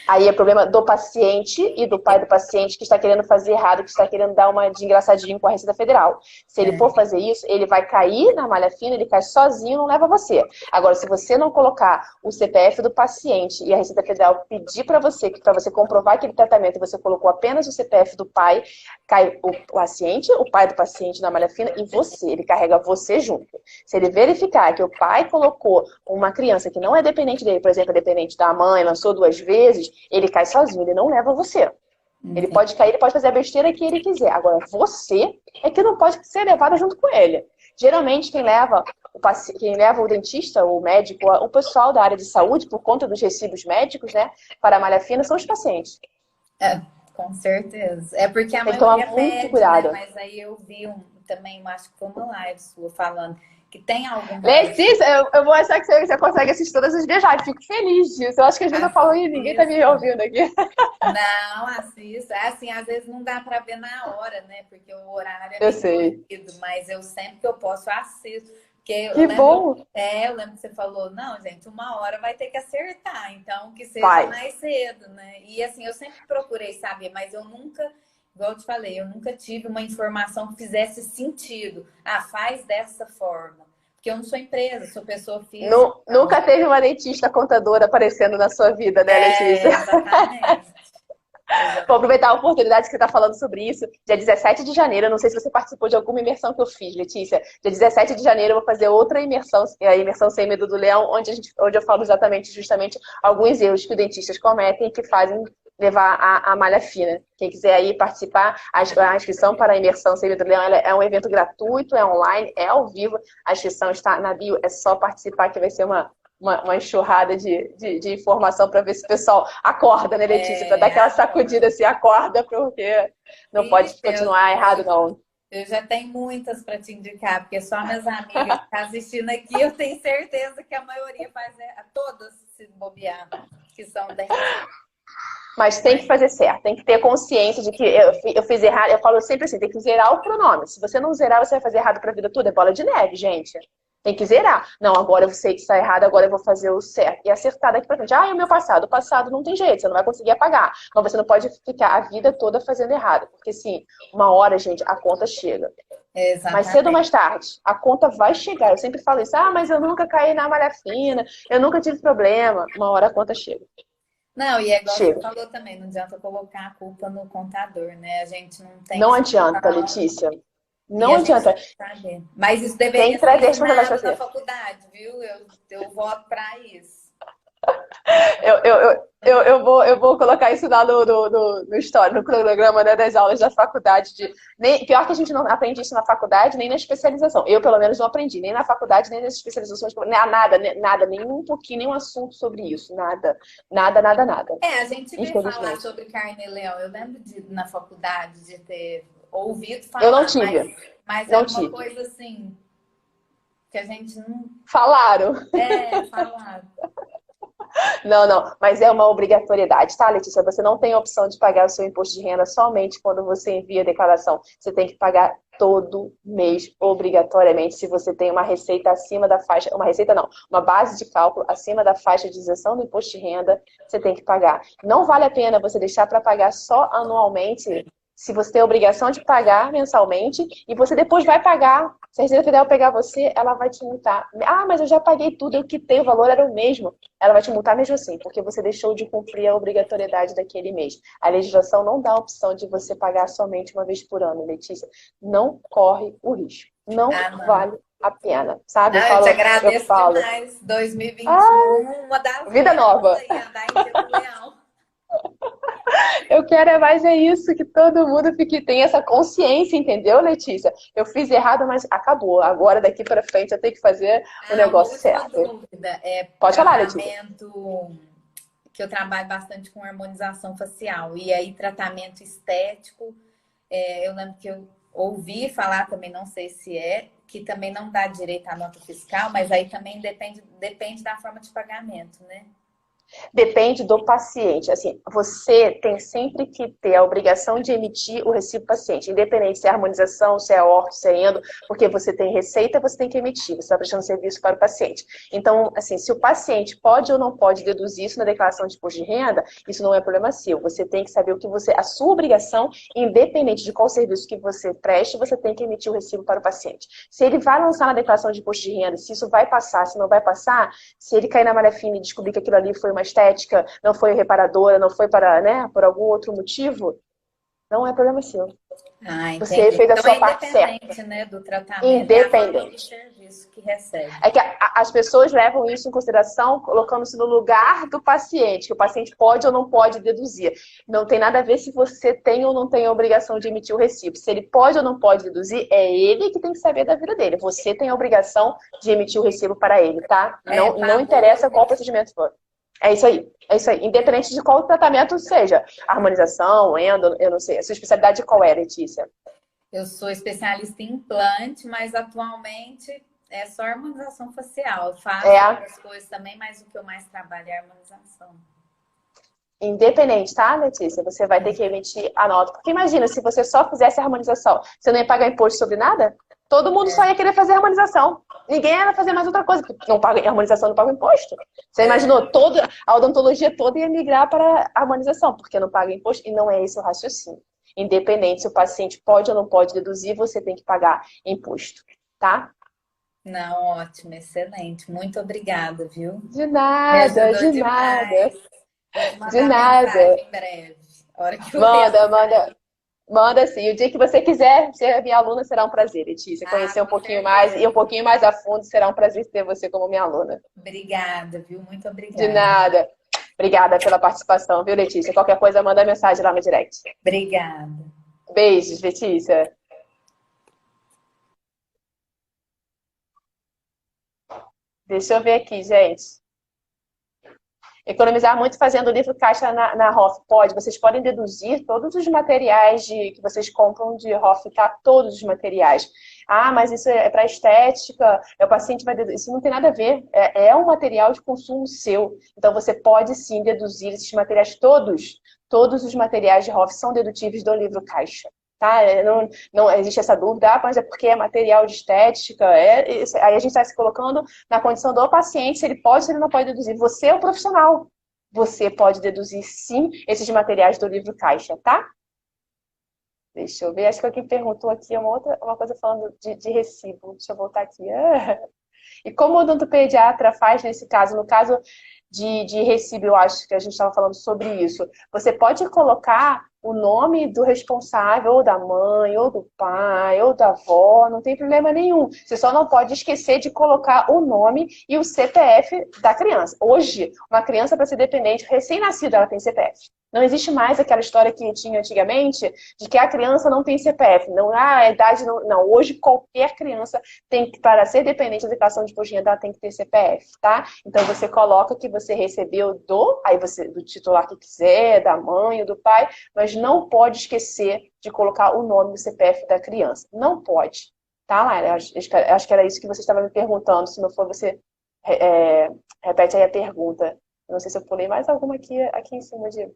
Aí é problema do paciente e do pai do paciente que está querendo fazer errado, que está querendo dar uma de engraçadinho com a Receita Federal. Se ele for fazer isso, ele vai cair na malha fina, ele cai sozinho, não leva você. Agora, se você não colocar o CPF do paciente e a Receita Federal pedir para você comprovar aquele tratamento, você colocou apenas o CPF do pai, cai o paciente, o pai do paciente na malha fina e você, ele carrega você junto. Se ele verificar que o pai colocou uma criança que não é dependente dele, por exemplo, é dependente da mãe, lançou 2 vezes, ele cai sozinho, ele não leva você. Ele pode cair, ele pode fazer a besteira que ele quiser. Agora, você é que não pode ser levado junto com ele. Geralmente, quem leva o dentista, o médico, o pessoal da área de saúde, por conta dos recibos médicos, né, para a malha fina, são os pacientes. Com certeza. É porque a tem que tomar maioria muito pede, cuidado. Né? Mas aí eu vi também, acho que foi uma live sua falando que tem algum... Letícia, eu vou achar que você consegue assistir todas as vezes. Fico feliz disso. Eu acho que às vezes eu falo, ninguém tá me ouvindo aqui. Não, assisto. Assim, às vezes não dá pra ver na hora, né? Porque o horário é eu sei. corrido, mas eu sempre que eu posso, assisto. Bom! Eu lembro que você falou, não, gente, 1 hora vai ter que acertar, então que seja mais cedo, né? E assim, eu sempre procurei saber, mas eu nunca, igual eu te falei, eu nunca tive uma informação que fizesse sentido. Faz dessa forma. Porque eu não sou empresa, sou pessoa física. Nunca teve uma dentista contadora aparecendo na sua vida, né, Letícia? Exatamente. Vou aproveitar a oportunidade que você está falando sobre isso. Dia 17 de janeiro, eu não sei se você participou de alguma imersão que eu fiz, Letícia. Dia 17 de janeiro eu vou fazer outra imersão, a imersão Sem Medo do Leão, onde eu falo justamente alguns erros que os dentistas cometem e que fazem levar a malha fina. Quem quiser aí participar, a inscrição para a imersão Sem Medo do Leão é um evento gratuito, é online, é ao vivo. A inscrição está na bio, é só participar que vai ser uma enxurrada de informação para ver se o pessoal acorda, né, Letícia? Para dar aquela sacudida assim, acorda, porque não pode continuar errado, não. Eu já tenho muitas para te indicar, porque só minhas amigas que estão assistindo aqui, eu tenho certeza que a maioria faz, todas se bobear, que são dentistas. Mas tem que fazer certo, tem que ter consciência de que eu fiz errado. Eu falo sempre assim, tem que zerar o cronômetro. Se você não zerar, você vai fazer errado para a vida toda. É bola de neve, gente. Tem que zerar. Não, agora eu sei que está errado, agora eu vou fazer o certo. E acertar daqui pra frente. Ah, e o meu passado? O passado não tem jeito, você não vai conseguir apagar. Mas você não pode ficar a vida toda fazendo errado. Porque, assim, uma hora, gente, a conta chega. Mais cedo ou Exatamente. mais tarde, a conta vai chegar. Eu sempre falo isso. Ah, mas eu nunca caí na malha fina, eu nunca tive problema. Uma hora a conta chega. Não, e é igual você Chega. falou também, não adianta colocar a culpa no contador, né? A gente não tem Não adianta, instrução Letícia. e Não a gente adianta. tem que saber. Mas isso Tem deveria que ser trazer a responsabilidade pra ensinado na você. faculdade, viu? Eu voto para isso. Eu vou colocar isso lá no história, no cronograma, né, das aulas da faculdade. Pior que a gente não aprende isso na faculdade, nem na especialização. Eu, pelo menos, não aprendi, nem na faculdade, nem nas especializações. Nada, nada, nem um pouquinho, nenhum assunto sobre isso. Nada, nada, nada, nada. É, a gente vê falar Infelizmente. sobre carne e leão. Eu lembro de, na faculdade de ter ouvido Eu não falar, tive, mas não era uma tive. coisa assim que a gente não Falaram. falava. Não, não, mas é uma obrigatoriedade, tá, Letícia? Você não tem a opção de pagar o seu imposto de renda somente quando você envia a declaração. Você tem que pagar todo mês, obrigatoriamente, se você tem uma receita acima da faixa, uma receita não, uma base de cálculo acima da faixa de isenção do imposto de renda, você tem que pagar. Não vale a pena você deixar para pagar só anualmente, se você tem a obrigação de pagar mensalmente e você depois vai pagar. Se a Receita Federal pegar você, ela vai te multar. Ah, mas eu já paguei tudo, eu quitei, o valor era o mesmo. Ela vai te multar mesmo assim, porque você deixou de cumprir a obrigatoriedade daquele mês. A legislação não dá a opção de você pagar somente uma vez por ano, Letícia. Não corre o risco. Não Ah, não. vale a pena, sabe? Não, eu te Eu agradeço falo. demais. Ah, 2021, uma das vida metas nova. aí, andar em dia do leão. Eu quero é mais é isso, que todo mundo fique, tenha essa consciência, entendeu, Letícia? Eu fiz errado, mas acabou. Agora, daqui para frente, eu tenho que fazer o Ah, uma negócio última certo. dúvida. É Pode falar, Letícia. tratamento que eu trabalho bastante com harmonização facial. E aí, tratamento estético, eu lembro que eu ouvi falar também, não sei se que também não dá direito à nota fiscal, mas aí também depende da forma de pagamento, né? Depende do paciente. Assim, você tem sempre que ter a obrigação de emitir o recibo paciente, independente se é harmonização, se é orto, se é endo, porque você tem receita, você tem que emitir, você está prestando serviço para o paciente. Então, assim, se o paciente pode ou não pode deduzir isso na declaração de imposto de renda, isso não é problema seu. Você tem que saber o que a sua obrigação, independente de qual serviço que você preste, você tem que emitir o recibo para o paciente. Se ele vai lançar na declaração de imposto de renda, se isso vai passar, se não vai passar, se ele cair na malha fina e descobrir que aquilo ali foi uma estética, não foi reparadora, não foi para, né, por algum outro motivo, não é problema seu. Ah, Você entendi. fez a Então é sua parte certa. independente, né, do tratamento, é a forma do Independente. serviço que recebe. É que as pessoas levam isso em consideração, colocando-se no lugar do paciente, que o paciente pode ou não pode deduzir. Não tem nada a ver se você tem ou não tem a obrigação de emitir o recibo. Se ele pode ou não pode deduzir, é ele que tem que saber da vida dele. Você tem a obrigação de emitir o recibo para ele, tá? Não interessa qual procedimento for. É isso aí, é isso aí. Independente de qual tratamento seja. Harmonização, endo, eu não sei. A sua especialidade qual é, Letícia? Eu sou especialista em implante, mas atualmente é só harmonização facial. Eu faço outras coisas também, mas o que eu mais trabalho é harmonização. Independente, tá, Letícia? Você vai ter que emitir a nota. Porque imagina, se você só fizesse a harmonização, você não ia pagar imposto sobre nada? Todo mundo só ia querer fazer harmonização. Ninguém ia fazer mais outra coisa, porque não paga, a harmonização não paga imposto. Você imaginou, toda a odontologia toda ia migrar para a harmonização, porque não paga imposto, e não é esse o raciocínio. Independente se o paciente pode ou não pode deduzir, você tem que pagar imposto, tá? Não, ótimo, excelente. Muito obrigada, viu? De Me nada, ajudou de nada, demais. Vou te de mandar nada. mensagem em breve. A hora que eu Manda, ver. manda. Manda sim. O dia que você quiser ser minha aluna, será um prazer, Letícia. Ah, Conhecer um com pouquinho mais e um certeza. pouquinho mais a fundo, será um prazer ter você como minha aluna. Obrigada, viu? Muito De obrigada. nada. Obrigada pela participação, viu, Letícia? Qualquer coisa, manda mensagem lá no direct. Obrigada. Beijos, Letícia. Deixa eu ver aqui, gente. Economizar muito fazendo livro caixa na ROF. Pode, vocês podem deduzir todos os materiais que vocês compram de ROF, tá? Todos os materiais. Ah, mas isso é para estética, o paciente vai deduzir. Isso não tem nada a ver. É um material de consumo seu. Então você pode sim deduzir esses materiais todos. Todos os materiais de ROF são dedutíveis do livro caixa. tá? Não existe essa dúvida, mas é porque é material de estética, aí a gente está se colocando na condição do paciente, se ele pode ou se ele não pode deduzir. Você é o profissional, você pode deduzir sim esses materiais do livro caixa, tá? Deixa eu ver, acho que alguém perguntou aqui uma coisa falando de recibo. Deixa eu voltar aqui. E como o odontopediatra faz nesse caso? No caso de recibo, eu acho que a gente estava falando sobre isso. Você pode colocar o nome do responsável, ou da mãe, ou do pai, ou da avó, não tem problema nenhum. Você só não pode esquecer de colocar o nome e o CPF da criança. Hoje, uma criança, para ser dependente, recém-nascida, ela tem CPF. Não existe mais aquela história que tinha antigamente de que a criança não tem CPF. Não, a idade não. Não, hoje qualquer criança tem que, para ser dependente da declaração de imposto de renda, ela tem que ter CPF, tá? Então você coloca que você recebeu do titular que quiser, da mãe ou do pai, mas não pode esquecer de colocar o nome do CPF da criança. Não pode, tá, Laila? Acho que era isso que você estava me perguntando. Se não for, você repete aí a pergunta. Não sei se eu pulei mais alguma aqui em cima de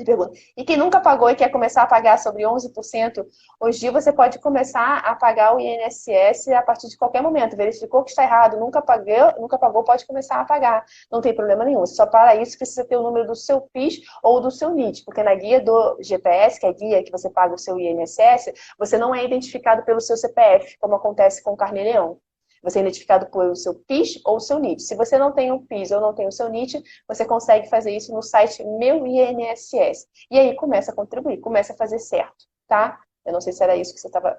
pergunta. E quem nunca pagou e quer começar a pagar sobre 11%, hoje você pode começar a pagar o INSS a partir de qualquer momento. Verificou que está errado, nunca pagou, pode começar a pagar. Não tem problema nenhum. Só para isso precisa ter o número do seu PIS ou do seu NIT, porque na guia do GPS, que é a guia que você paga o seu INSS, você não é identificado pelo seu CPF, como acontece com o Carnê-Leão. Você é identificado pelo seu PIS ou seu NIT. Se você não tem o PIS ou não tem o seu NIT, você consegue fazer isso no site Meu INSS. E aí começa a contribuir, começa a fazer certo, tá? Eu não sei se era isso que você estava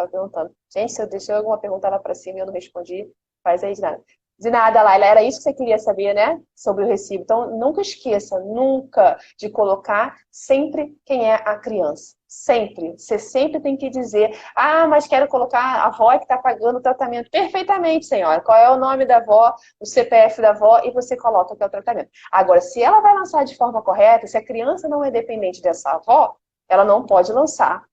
perguntando. Gente, se eu deixei alguma pergunta lá para cima e eu não respondi, faz aí de nada. De nada, Laila. Era isso que você queria saber, né? Sobre o recibo. Então, nunca esqueça, nunca, de colocar sempre quem é a criança. Sempre. Você sempre tem que dizer, mas quero colocar a avó que está pagando o tratamento. Perfeitamente, senhora. Qual é o nome da avó, o CPF da avó, e você coloca que é o tratamento. Agora, se ela vai lançar de forma correta, se a criança não é dependente dessa avó, ela não pode lançar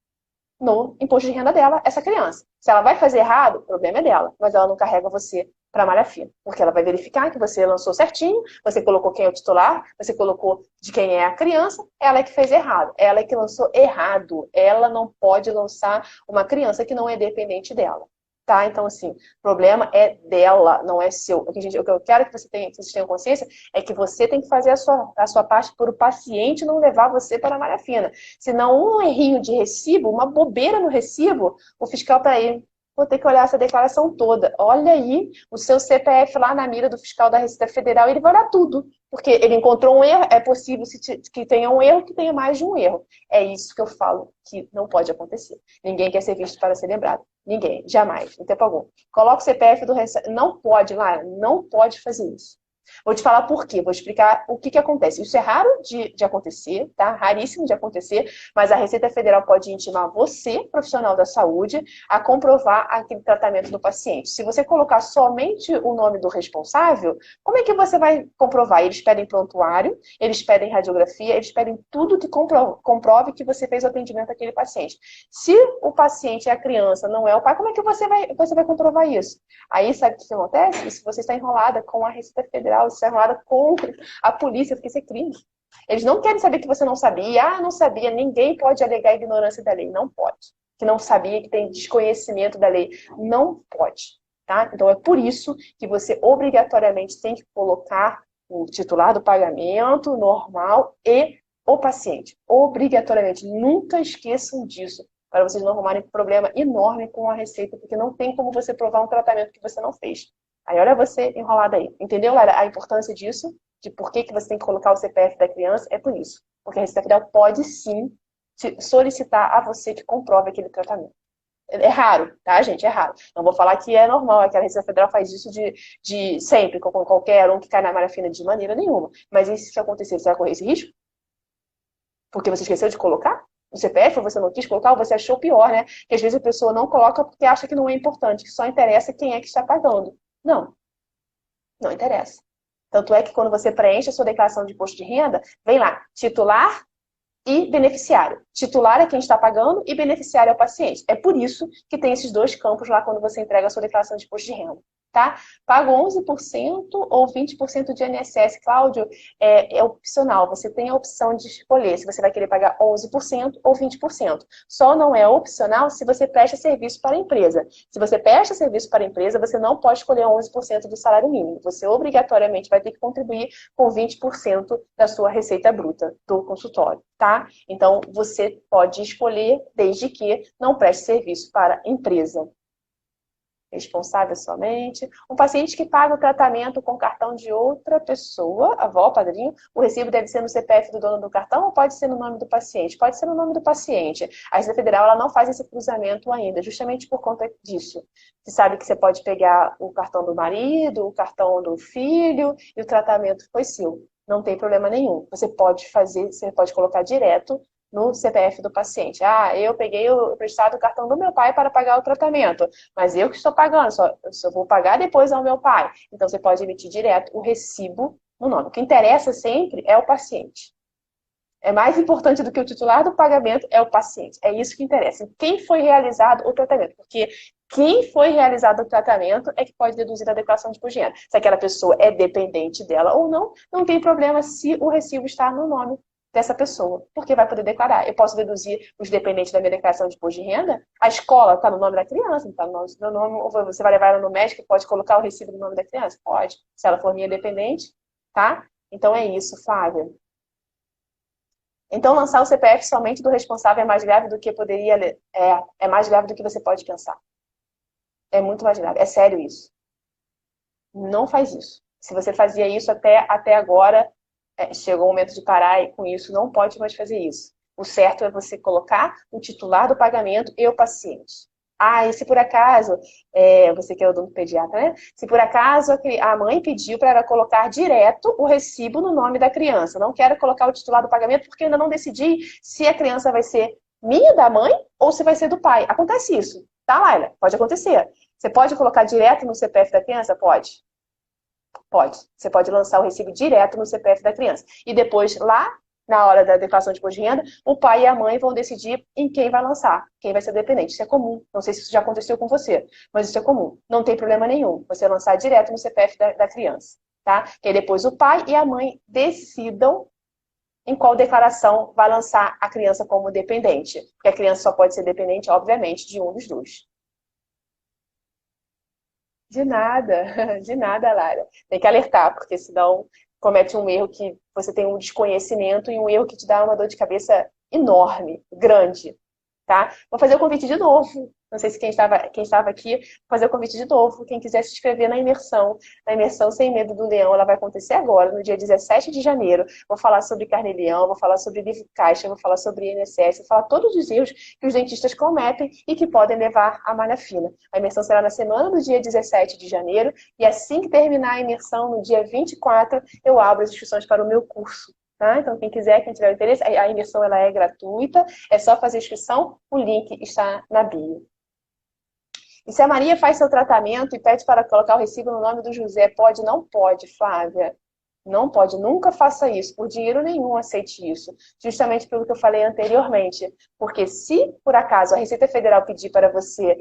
no imposto de renda dela, essa criança. Se ela vai fazer errado, o problema é dela, mas ela não carrega você para malha fina, porque ela vai verificar que você lançou certinho, você colocou quem é o titular, você colocou de quem é a criança, ela é que fez errado, ela é que lançou errado, ela não pode lançar uma criança que não é dependente dela. Tá? Então, assim, o problema é dela, não é seu. O que eu quero que vocês tenham consciência é que você tem que fazer a sua parte por o paciente não levar você para a malha fina. Senão, um errinho de recibo, uma bobeira no recibo, o fiscal tá aí. Vou ter que olhar essa declaração toda. Olha aí o seu CPF lá na mira do fiscal da Receita Federal, ele vai olhar tudo. Porque ele encontrou um erro, é possível que tenha um erro, que tenha mais de um erro. É isso que eu falo que não pode acontecer. Ninguém quer ser visto para ser lembrado. Ninguém, jamais, em tempo algum. Coloca o CPF do Receita. Não pode, Lara, não pode fazer isso. Vou te falar por quê, vou explicar o que acontece. Isso é raro de acontecer, tá? Raríssimo de acontecer, mas a Receita Federal pode intimar você, profissional da saúde, a comprovar aquele tratamento do paciente. Se você colocar somente o nome do responsável, como é que você vai comprovar? Eles pedem prontuário, eles pedem radiografia, eles pedem tudo que comprove que você fez o atendimento àquele paciente. Se o paciente é a criança, não é o pai, como é que você vai comprovar isso? Aí, sabe o que acontece? Se você está enrolada com a Receita Federal, se enrolada com a polícia, porque isso é crime. Eles não querem saber que você não sabia. Não sabia. Ninguém pode alegar ignorância da lei. Não pode. Que não sabia, que tem desconhecimento da lei. Não pode. Tá? Então, é por isso que você obrigatoriamente tem que colocar o titular do pagamento normal e o paciente. Obrigatoriamente. Nunca esqueçam disso, para vocês não arrumarem problema enorme com a Receita, porque não tem como você provar um tratamento que você não fez. Aí olha você enrolada aí. Entendeu, Lara, a importância disso? De por que você tem que colocar o CPF da criança? É por isso. Porque a Receita Federal pode sim solicitar a você que comprove aquele tratamento. É raro, tá, gente? É raro. Não vou falar que é normal, é que a Receita Federal faz isso de sempre, com qualquer um que cai na malha fina de maneira nenhuma. Mas e se acontecer, você vai correr esse risco? Porque você esqueceu de colocar o CPF, ou você não quis colocar, ou você achou pior, né? Que às vezes a pessoa não coloca porque acha que não é importante, que só interessa quem é que está pagando. Não, não interessa. Tanto é que quando você preenche a sua declaração de imposto de renda, vem lá, titular e beneficiário. Titular é quem está pagando e beneficiário é o paciente. É por isso que tem esses dois campos lá quando você entrega a sua declaração de imposto de renda. tá? Pago 11% ou 20% de INSS. Cláudio, é opcional. Você tem a opção de escolher se você vai querer pagar 11% ou 20%. Só não é opcional se você presta serviço para a empresa. Se você presta serviço para a empresa, você não pode escolher 11% do salário mínimo. Você obrigatoriamente vai ter que contribuir com 20% da sua receita bruta do consultório, tá? Então, você pode escolher desde que não preste serviço para a empresa. Responsável somente. Um paciente que paga o tratamento com cartão de outra pessoa, avó, padrinho, o recibo deve ser no CPF do dono do cartão ou pode ser no nome do paciente? Pode ser no nome do paciente. A Receita Federal ela não faz esse cruzamento ainda, justamente por conta disso. Você sabe que você pode pegar o cartão do marido, o cartão do filho e o tratamento foi seu. Não tem problema nenhum. Você pode fazer, você pode colocar direto no CPF do paciente. Ah, eu peguei o emprestado o cartão do meu pai para pagar o tratamento, mas eu que estou pagando, só vou pagar depois ao meu pai. Então, você pode emitir direto o recibo no nome. O que interessa sempre é o paciente. É mais importante do que o titular do pagamento é o paciente. É isso que interessa. Quem foi realizado o tratamento? Porque quem foi realizado o tratamento é que pode deduzir a declaração de imposto de renda. Se aquela pessoa é dependente dela ou não, não tem problema se o recibo está no nome dessa pessoa, porque vai poder declarar. Eu posso deduzir os dependentes da minha declaração de imposto de renda? A escola está no nome da criança, está no nome, ou você vai levar ela no médico e pode colocar o recibo no nome da criança? Pode, se ela for minha dependente, tá? Então é isso, Flávia. Então lançar o CPF somente do responsável é mais grave do que poderia, é mais grave do que você pode pensar. É muito mais grave, é sério isso. Não faz isso. Se você fazia isso até agora, chegou o momento de parar e com isso não pode mais fazer isso. O certo é você colocar o titular do pagamento e o paciente. Ah, e se por acaso, você que é o dono do pediatra, né? Se por acaso a mãe pediu para ela colocar direto o recibo no nome da criança. Não quero colocar o titular do pagamento porque ainda não decidi se a criança vai ser minha, da mãe, ou se vai ser do pai. Acontece isso, tá, Laila? Pode acontecer. Você pode colocar direto no CPF da criança? Pode. Pode. Você pode lançar o recibo direto no CPF da criança. E depois, lá, na hora da declaração de imposto de renda, o pai e a mãe vão decidir em quem vai lançar, quem vai ser dependente. Isso é comum. Não sei se isso já aconteceu com você, mas isso é comum. Não tem problema nenhum você lançar direto no CPF da criança, tá? Que aí depois o pai e a mãe decidam em qual declaração vai lançar a criança como dependente. Porque a criança só pode ser dependente, obviamente, de um dos dois. De nada, Lara. Tem que alertar, porque senão comete um erro que você tem um desconhecimento e um erro que te dá uma dor de cabeça enorme, grande, tá? Vou fazer o convite de novo. Não sei se quem estava aqui, vou fazer o convite de novo. Quem quiser se inscrever na imersão Sem Medo do Leão, ela vai acontecer agora, no dia 17 de janeiro. Vou falar sobre carnê-leão, vou falar sobre livro caixa, vou falar sobre INSS, vou falar todos os erros que os dentistas cometem e que podem levar à malha fina. A imersão será na semana do dia 17 de janeiro e assim que terminar a imersão, no dia 24, eu abro as inscrições para o meu curso. Tá? Então, quem quiser, quem tiver interesse, a imersão ela é gratuita, é só fazer inscrição, o link está na bio. E se a Maria faz seu tratamento e pede para colocar o recibo no nome do José, pode? Não pode, Flávia. Não pode, nunca faça isso. Por dinheiro nenhum aceite isso. Justamente pelo que eu falei anteriormente. Porque se, por acaso, a Receita Federal pedir para você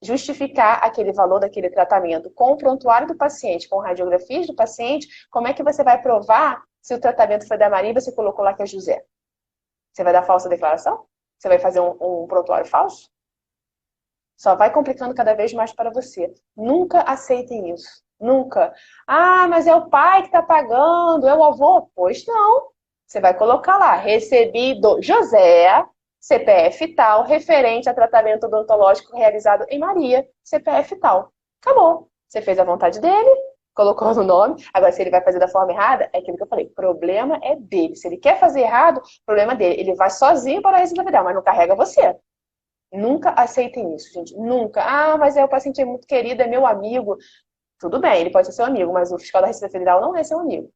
justificar aquele valor daquele tratamento com o prontuário do paciente, com radiografias do paciente, como é que você vai provar se o tratamento foi da Maria e você colocou lá que é José? Você vai dar falsa declaração? Você vai fazer um prontuário falso? Só vai complicando cada vez mais para você. Nunca aceitem isso. Nunca. Ah, mas é o pai que está pagando, é o avô? Pois não. Você vai colocar lá, recebi do José, CPF tal, referente a tratamento odontológico realizado em Maria, CPF tal. Acabou. Você fez a vontade dele, colocou no nome. Agora, se ele vai fazer da forma errada, é aquilo que eu falei. Problema é dele. Se ele quer fazer errado, problema é dele. Ele vai sozinho para a Receita Federal, mas não carrega você. Nunca aceitem isso, gente. Nunca. Ah, mas o paciente é muito querido, é meu amigo. Tudo bem, ele pode ser seu amigo, mas o fiscal da Receita Federal não é seu amigo.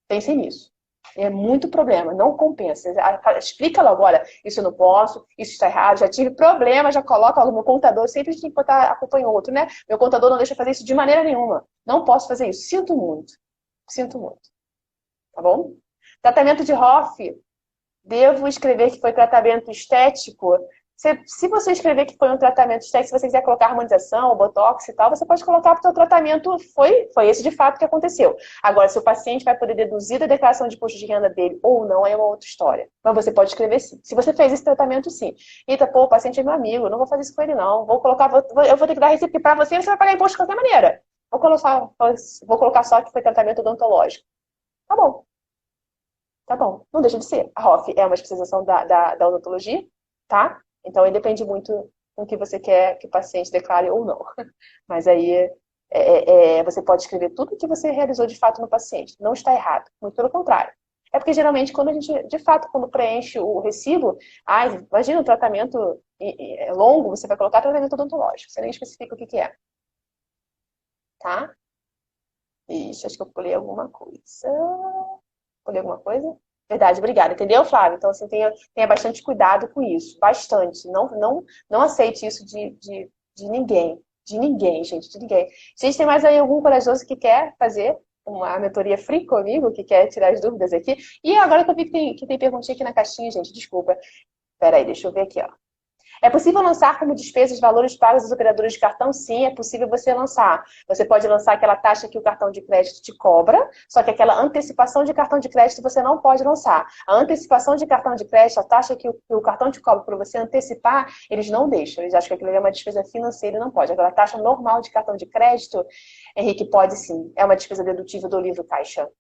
Pensem nisso. É muito problema, não compensa. Explica logo, olha, isso eu não posso, isso está errado, já tive problema, já coloca no meu contador, sempre a gente tem que botar a culpa em outro, né? Meu contador não deixa fazer isso de maneira nenhuma. Não posso fazer isso. Sinto muito. Sinto muito. Tá bom? Tratamento de Hoff. Devo escrever que foi tratamento estético? Se você escrever que foi um tratamento estético, se você quiser colocar harmonização, botox e tal, você pode colocar porque o tratamento foi esse de fato que aconteceu. Agora, se o paciente vai poder deduzir da declaração de imposto de renda dele ou não, aí é uma outra história. Mas você pode escrever sim. Se você fez esse tratamento, sim. Eita, pô, o paciente é meu amigo, não vou fazer isso com ele, não. Eu vou ter que dar receita para você e você vai pagar imposto de qualquer maneira. Vou colocar só que foi tratamento odontológico. Tá bom. Tá bom. Não deixa de ser. A ROF é uma especialização da odontologia, tá? Então, aí depende muito do que você quer que o paciente declare ou não. Mas aí você pode escrever tudo o que você realizou de fato no paciente. Não está errado, muito pelo contrário. É porque geralmente quando a gente, de fato, quando preenche o recibo, imagina um tratamento longo, você vai colocar tratamento odontológico, você nem especifica o que é. Tá? Ixi, acho que eu pulei alguma coisa. Pulei alguma coisa? Verdade, obrigada. Entendeu, Flávio? Então, assim, tenha bastante cuidado com isso. Bastante. Não aceite isso de ninguém. De ninguém, gente. De ninguém. Gente, tem mais aí algum corajoso que quer fazer uma mentoria free comigo, que quer tirar as dúvidas aqui? E agora que eu vi que tem perguntinha aqui na caixinha, gente, desculpa. Peraí, deixa eu ver aqui, ó. É possível lançar como despesas valores pagos aos operadores de cartão? Sim, é possível você lançar. Você pode lançar aquela taxa que o cartão de crédito te cobra, só que aquela antecipação de cartão de crédito você não pode lançar. A antecipação de cartão de crédito, a taxa que o cartão te cobra para você antecipar, eles não deixam. Eles acham que aquilo é uma despesa financeira e não pode. Agora, a taxa normal de cartão de crédito, Henrique, pode sim. É uma despesa dedutível do livro caixa.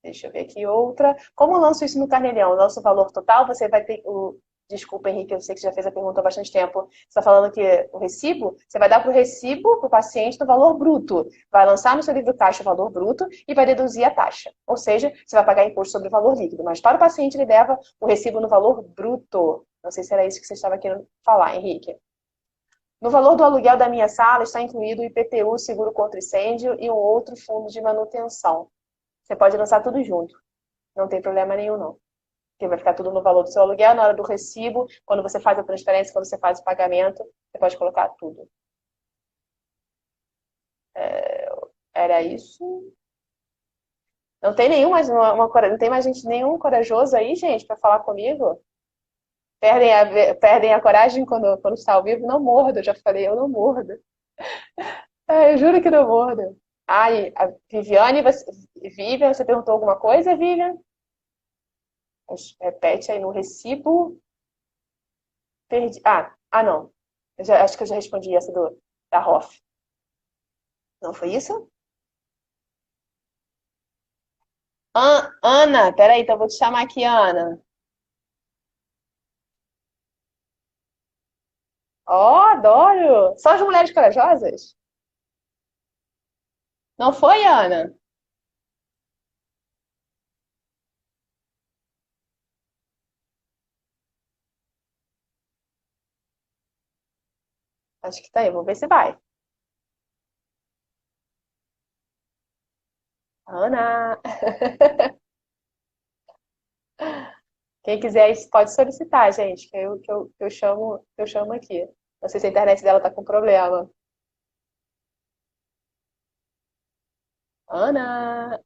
Deixa eu ver aqui outra. Como eu lanço isso no Carnelhão? Lanço o valor total, você vai ter o... Desculpa, Henrique, eu sei que você já fez a pergunta há bastante tempo. Você está falando que o recibo, você vai dar para o recibo, para o paciente, no valor bruto. Vai lançar no seu livro caixa o valor bruto e vai deduzir a taxa. Ou seja, você vai pagar imposto sobre o valor líquido. Mas para o paciente, ele leva o recibo no valor bruto. Não sei se era isso que você estava querendo falar, Henrique. No valor do aluguel da minha sala está incluído o IPTU, seguro contra incêndio e um outro fundo de manutenção. Você pode lançar tudo junto. Não tem problema nenhum, não. Porque vai ficar tudo no valor do seu aluguel, na hora do recibo, quando você faz a transferência, quando você faz o pagamento, você pode colocar tudo. Era isso. Não tem não tem mais nenhum corajoso aí, gente, para falar comigo? Perdem a coragem quando está ao vivo? Não mordo, eu já falei, eu não mordo. Eu juro que não mordo. Ai, a Vivian, você perguntou alguma coisa, Vivian? Repete aí no recibo. Perdi. Não. Acho que eu já respondi essa da ROF. Não foi isso? Ana, peraí, então eu vou te chamar aqui, Ana. Ó, adoro! Só as mulheres corajosas? Não foi, Ana? Acho que tá aí, vou ver se vai. Ana! Quem quiser pode solicitar, gente, que eu chamo aqui. Não sei se a internet dela tá com problema. Ana!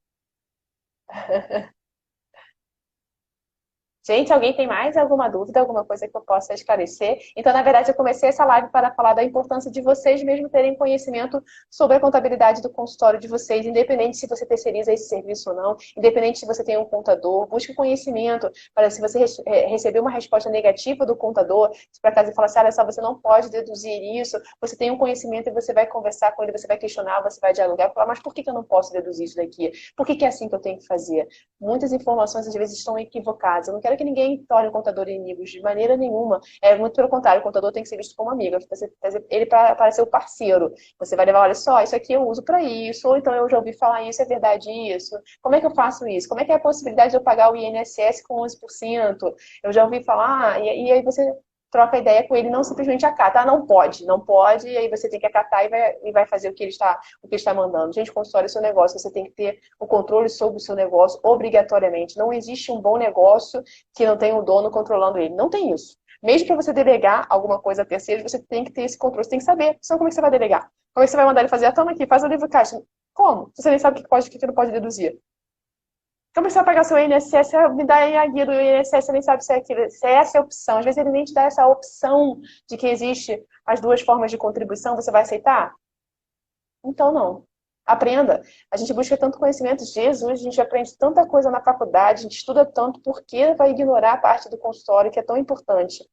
Gente, alguém tem mais alguma dúvida, alguma coisa que eu possa esclarecer? Então, na verdade, eu comecei essa live para falar da importância de vocês mesmo terem conhecimento sobre a contabilidade do consultório de vocês, independente se você terceiriza esse serviço ou não, independente se você tem um contador, busque conhecimento para se você receber uma resposta negativa do contador, se por acaso ele falar assim, olha só, você não pode deduzir isso, você tem um conhecimento e você vai conversar com ele, você vai questionar, você vai dialogar, falar, mas por que eu não posso deduzir isso daqui? Por que é assim que eu tenho que fazer? Muitas informações, às vezes, estão equivocadas. Eu não quero que ninguém torne o contador inimigos de maneira nenhuma. É muito pelo contrário, o contador tem que ser visto como amigo. Você trazer ele para ser o parceiro. Você vai levar, olha só, isso aqui eu uso para isso, ou então eu já ouvi falar isso, é verdade isso. Como é que eu faço isso? Como é que é a possibilidade de eu pagar o INSS com 11%? Eu já ouvi falar, e aí você troca ideia com ele, não simplesmente acata. Não pode, não pode, e aí você tem que acatar e vai fazer o que ele está mandando. Gente, consultório é seu negócio, você tem que ter o controle sobre o seu negócio obrigatoriamente. Não existe um bom negócio que não tenha um dono controlando ele. Não tem isso. Mesmo para você delegar alguma coisa a terceiros, você tem que ter esse controle, você tem que saber. Senão, como é que você vai delegar? Como é que você vai mandar ele fazer? Toma aqui, faz o livro caixa. Como? Se você nem sabe o que pode e o que não pode deduzir. Então, precisa pagar seu INSS, me dá a guia do INSS, você nem sabe se é, aquilo, se é essa a opção. Às vezes ele nem te dá essa opção de que existe as duas formas de contribuição, você vai aceitar? Então, não. Aprenda. A gente busca tanto conhecimento. Jesus, a gente aprende tanta coisa na faculdade, a gente estuda tanto, por que vai ignorar a parte do consultório que é tão importante?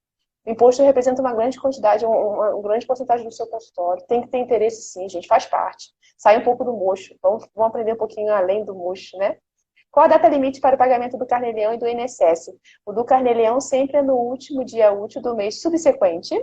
O imposto representa uma grande quantidade, uma grande porcentagem do seu consultório. Tem que ter interesse sim, gente, faz parte. Sai um pouco do mocho. Vamos aprender um pouquinho além do mocho, né? Qual a data limite para o pagamento do Carnê-Leão e do INSS? O do Carnê-Leão sempre é no último dia útil do mês subsequente.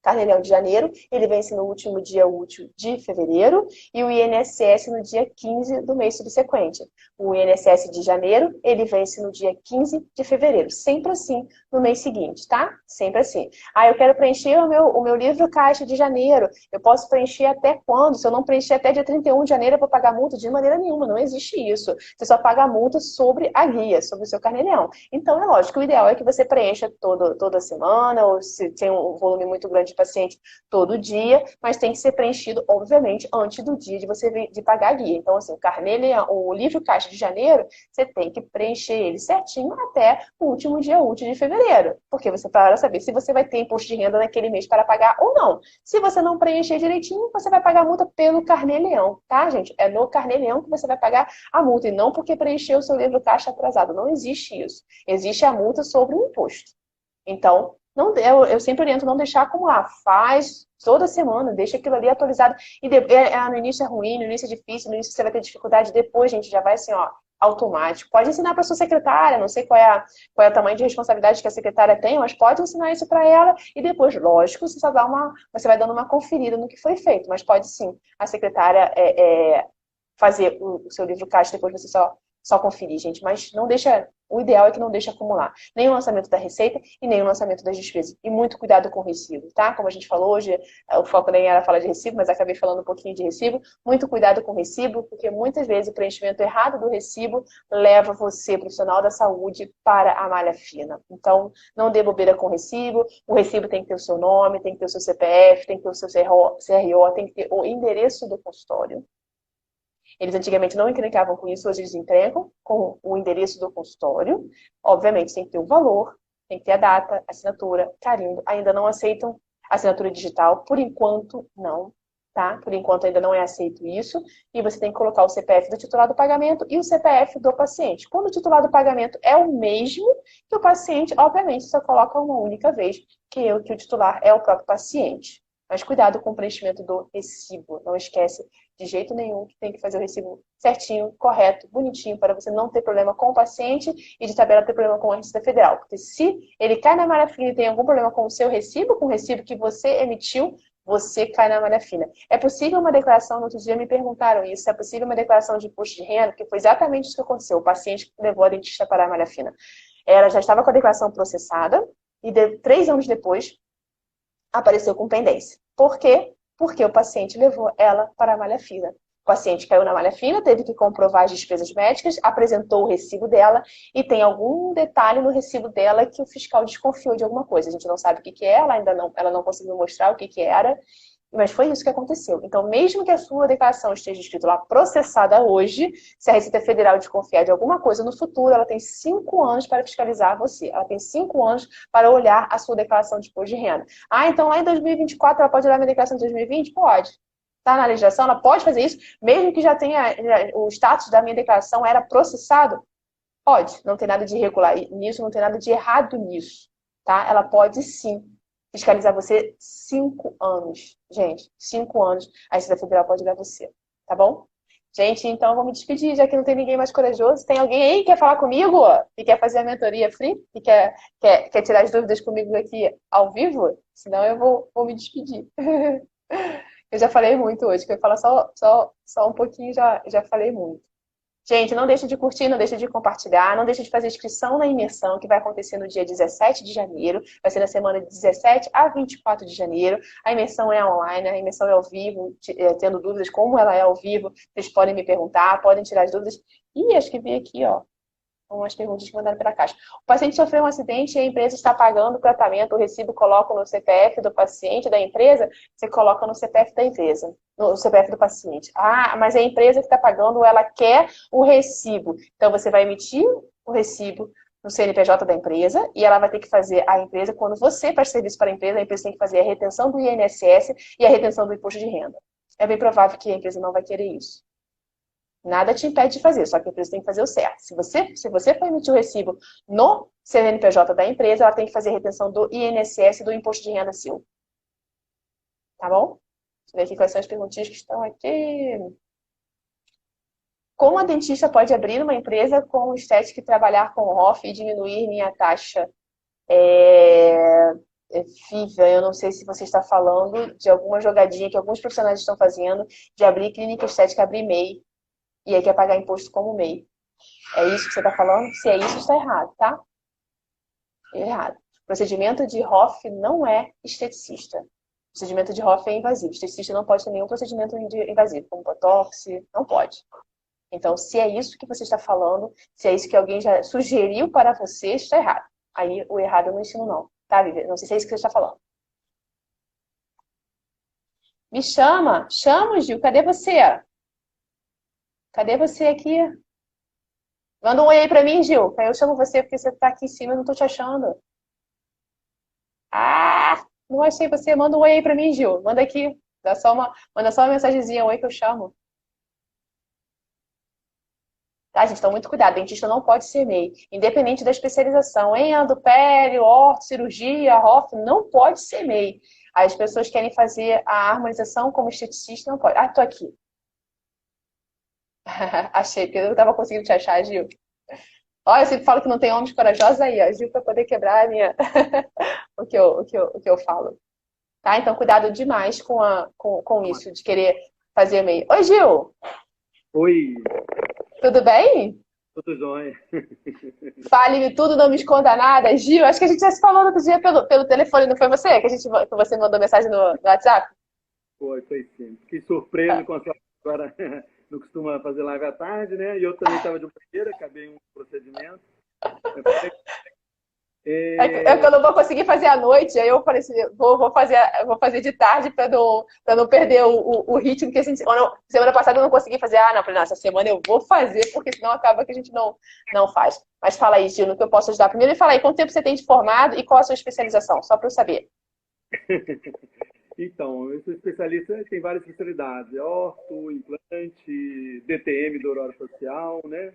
Carnê-Leão de janeiro, ele vence no último dia útil de fevereiro, e o INSS no dia 15 do mês subsequente. O INSS de janeiro, ele vence no dia 15 de fevereiro. Sempre assim no mês seguinte, tá? Sempre assim. Ah, eu quero preencher o meu livro caixa de janeiro. Eu posso preencher até quando? Se eu não preencher até dia 31 de janeiro, eu vou pagar multa? De maneira nenhuma, não existe isso. Você só paga a multa sobre a guia, sobre o seu Carnê-Leão. Então, é lógico, o ideal é que você preencha toda semana, ou se tem um volume muito grande de paciente todo dia, mas tem que ser preenchido, obviamente, antes do dia de você de pagar a guia. Então, assim, o Carnê-Leão, o livro caixa de janeiro, você tem que preencher ele certinho até o último dia útil de fevereiro, porque você para saber se você vai ter imposto de renda naquele mês para pagar ou não. Se você não preencher direitinho, você vai pagar a multa pelo Carnê-Leão, tá, gente? É no Carnê-Leão que você vai pagar a multa, e não porque preencheu o seu livro caixa atrasado. Não existe isso. Existe a multa sobre o imposto. Então, não, eu sempre oriento não deixar acumular. Faz toda semana, deixa aquilo ali atualizado. E no início é ruim, no início é difícil, no início você vai ter dificuldade, depois, gente, já vai assim, ó, automático. Pode ensinar para sua secretária, não sei qual é o tamanho de responsabilidade que a secretária tem, mas pode ensinar isso para ela e depois, lógico, você vai dando uma conferida no que foi feito, mas pode sim a secretária fazer o seu livro caixa, depois você só conferir, gente, mas não deixa. O ideal é que não deixe acumular nem o lançamento da receita e nem o lançamento das despesas. E muito cuidado com o recibo, tá? Como a gente falou hoje, o foco nem era falar de recibo, mas acabei falando um pouquinho de recibo. Muito cuidado com o recibo, porque muitas vezes o preenchimento errado do recibo leva você, profissional da saúde, para a malha fina. Então, não dê bobeira com o recibo tem que ter o seu nome, tem que ter o seu CPF, tem que ter o seu CRO, tem que ter o endereço do consultório. Eles antigamente não encrencavam com isso, hoje eles encrencam com o endereço do consultório. Obviamente tem que ter o valor, tem que ter a data, assinatura, carimbo. Ainda não aceitam assinatura digital, por enquanto não, tá? Por enquanto ainda não é aceito isso. E você tem que colocar o CPF do titular do pagamento e o CPF do paciente. Quando o titular do pagamento é o mesmo que o paciente, obviamente só coloca uma única vez, que o titular é o próprio paciente. Mas cuidado com o preenchimento do recibo. Não esquece de jeito nenhum que tem que fazer o recibo certinho, correto, bonitinho, para você não ter problema com o paciente e de tabela ter problema com a Receita Federal. Porque se ele cai na malha fina e tem algum problema com o seu recibo, com o recibo que você emitiu, você cai na malha fina. É possível uma declaração, no outro dia me perguntaram isso, é possível uma declaração de imposto de renda, porque foi exatamente isso que aconteceu. O paciente levou a dentista para a malha fina. Ela já estava com a declaração processada e 3 anos depois apareceu com pendência. Por quê? Porque o paciente levou ela para a malha fina. O paciente caiu na malha fina, teve que comprovar as despesas médicas, apresentou o recibo dela e tem algum detalhe no recibo dela que o fiscal desconfiou de alguma coisa. A gente não sabe o que é, ela não conseguiu mostrar o que era, mas foi isso que aconteceu. Então, mesmo que a sua declaração esteja escrito lá processada hoje, se a Receita Federal desconfiar de alguma coisa no futuro, ela tem 5 anos para fiscalizar você. Ela tem 5 anos para olhar a sua declaração de imposto de renda. Ah, então lá em 2024 ela pode olhar a minha declaração de 2020? Pode. Está na legislação, ela pode fazer isso, mesmo que já tenha o status da minha declaração era processado? Pode. Não tem nada de irregular nisso, não tem nada de errado nisso. Tá? Ela pode sim fiscalizar você 5 anos. Gente, 5 anos a Receita Federal pode dar você, tá bom? Gente, então eu vou me despedir, já que não tem ninguém mais corajoso. Tem alguém aí que quer falar comigo? Que quer fazer a mentoria free? Que quer tirar as dúvidas comigo aqui ao vivo? Senão eu vou me despedir. Eu já falei muito hoje, que eu ia falar só um pouquinho, já falei muito. Gente, não deixe de curtir, não deixe de compartilhar, não deixe de fazer inscrição na imersão, que vai acontecer no dia 17 de janeiro, vai ser na semana de 17 a 24 de janeiro. A imersão é online, a imersão é ao vivo, tendo dúvidas como ela é ao vivo, vocês podem me perguntar, podem tirar as dúvidas. E acho que vi aqui, ó, Umas perguntas que mandaram pela caixa. O paciente sofreu um acidente e a empresa está pagando o tratamento, o recibo coloca no CPF do paciente, da empresa, você coloca no CPF da empresa, no CPF do paciente. Ah, mas é a empresa que está pagando, ela quer o recibo. Então, você vai emitir o recibo no CNPJ da empresa e ela vai ter que fazer a empresa, quando você presta serviço para a empresa tem que fazer a retenção do INSS e a retenção do imposto de renda. É bem provável que a empresa não vai querer isso. Nada te impede de fazer, só que a empresa tem que fazer o certo. Se você for emitir o recibo no CNPJ da empresa, ela tem que fazer a retenção do INSS e do imposto de renda seu. Tá bom? Deixa eu ver aqui quais são as perguntinhas que estão aqui. Como a dentista pode abrir uma empresa com estética e trabalhar com ROF e diminuir minha taxa? Vivian, eu não sei se você está falando de alguma jogadinha que alguns profissionais estão fazendo de abrir clínica estética, abrir MEI, e aí quer pagar imposto como MEI. É isso que você está falando? Se é isso, está errado, tá? Errado. Procedimento de ROF não é esteticista. Procedimento de ROF é invasivo. Esteticista não pode ter nenhum procedimento invasivo, como botox, não pode. Então, se é isso que você está falando, se é isso que alguém já sugeriu para você, está errado. Aí, o errado eu não ensino não, tá, Vivi? Não sei se é isso que você está falando. Me chama. Chama, Gil. Cadê você? Cadê você aqui? Manda um oi aí pra mim, Gil. Aí eu chamo você porque você tá aqui em cima e eu não tô te achando. Ah, não achei você. Manda um oi aí pra mim, Gil. Manda aqui. Manda só uma mensagenzinha, oi que eu chamo. Tá, gente? Então, muito cuidado. Dentista não pode ser MEI. Independente da especialização. Em endopério, orto, cirurgia, ROF, não pode ser MEI. As pessoas querem fazer a harmonização como esteticista, não pode. Ah, tô aqui. Achei, porque eu não tava conseguindo te achar, Gil. Olha, eu sempre falo que não tem homens corajosos aí, ó. Gil, pra poder quebrar a minha... o que eu falo. Tá? Então, cuidado demais com isso, de querer fazer MEI. Oi, Gil! Oi, Tudo bem? tudo jóia? Fale-me tudo, não me esconda nada. Gil, acho que a gente já se falou no outro dia pelo telefone, não foi você? Que você mandou mensagem no WhatsApp? Foi sim. Fiquei surpreso com a sua agora. Não costuma fazer live à tarde, né? E eu também estava de banheira, acabei um procedimento. É que eu não vou conseguir fazer à noite, aí eu falei assim, vou fazer de tarde para não perder o ritmo que a gente. Semana passada eu não consegui fazer, não, falei, não, essa semana eu vou fazer, porque senão acaba que a gente não faz. Mas fala aí, Gil, no que eu posso ajudar. Primeiro, fala aí, quanto tempo você tem de formado e qual a sua especialização, só para eu saber. Então, eu sou especialista, tem várias especialidades, orto, implante, DTM, do orofacial, né?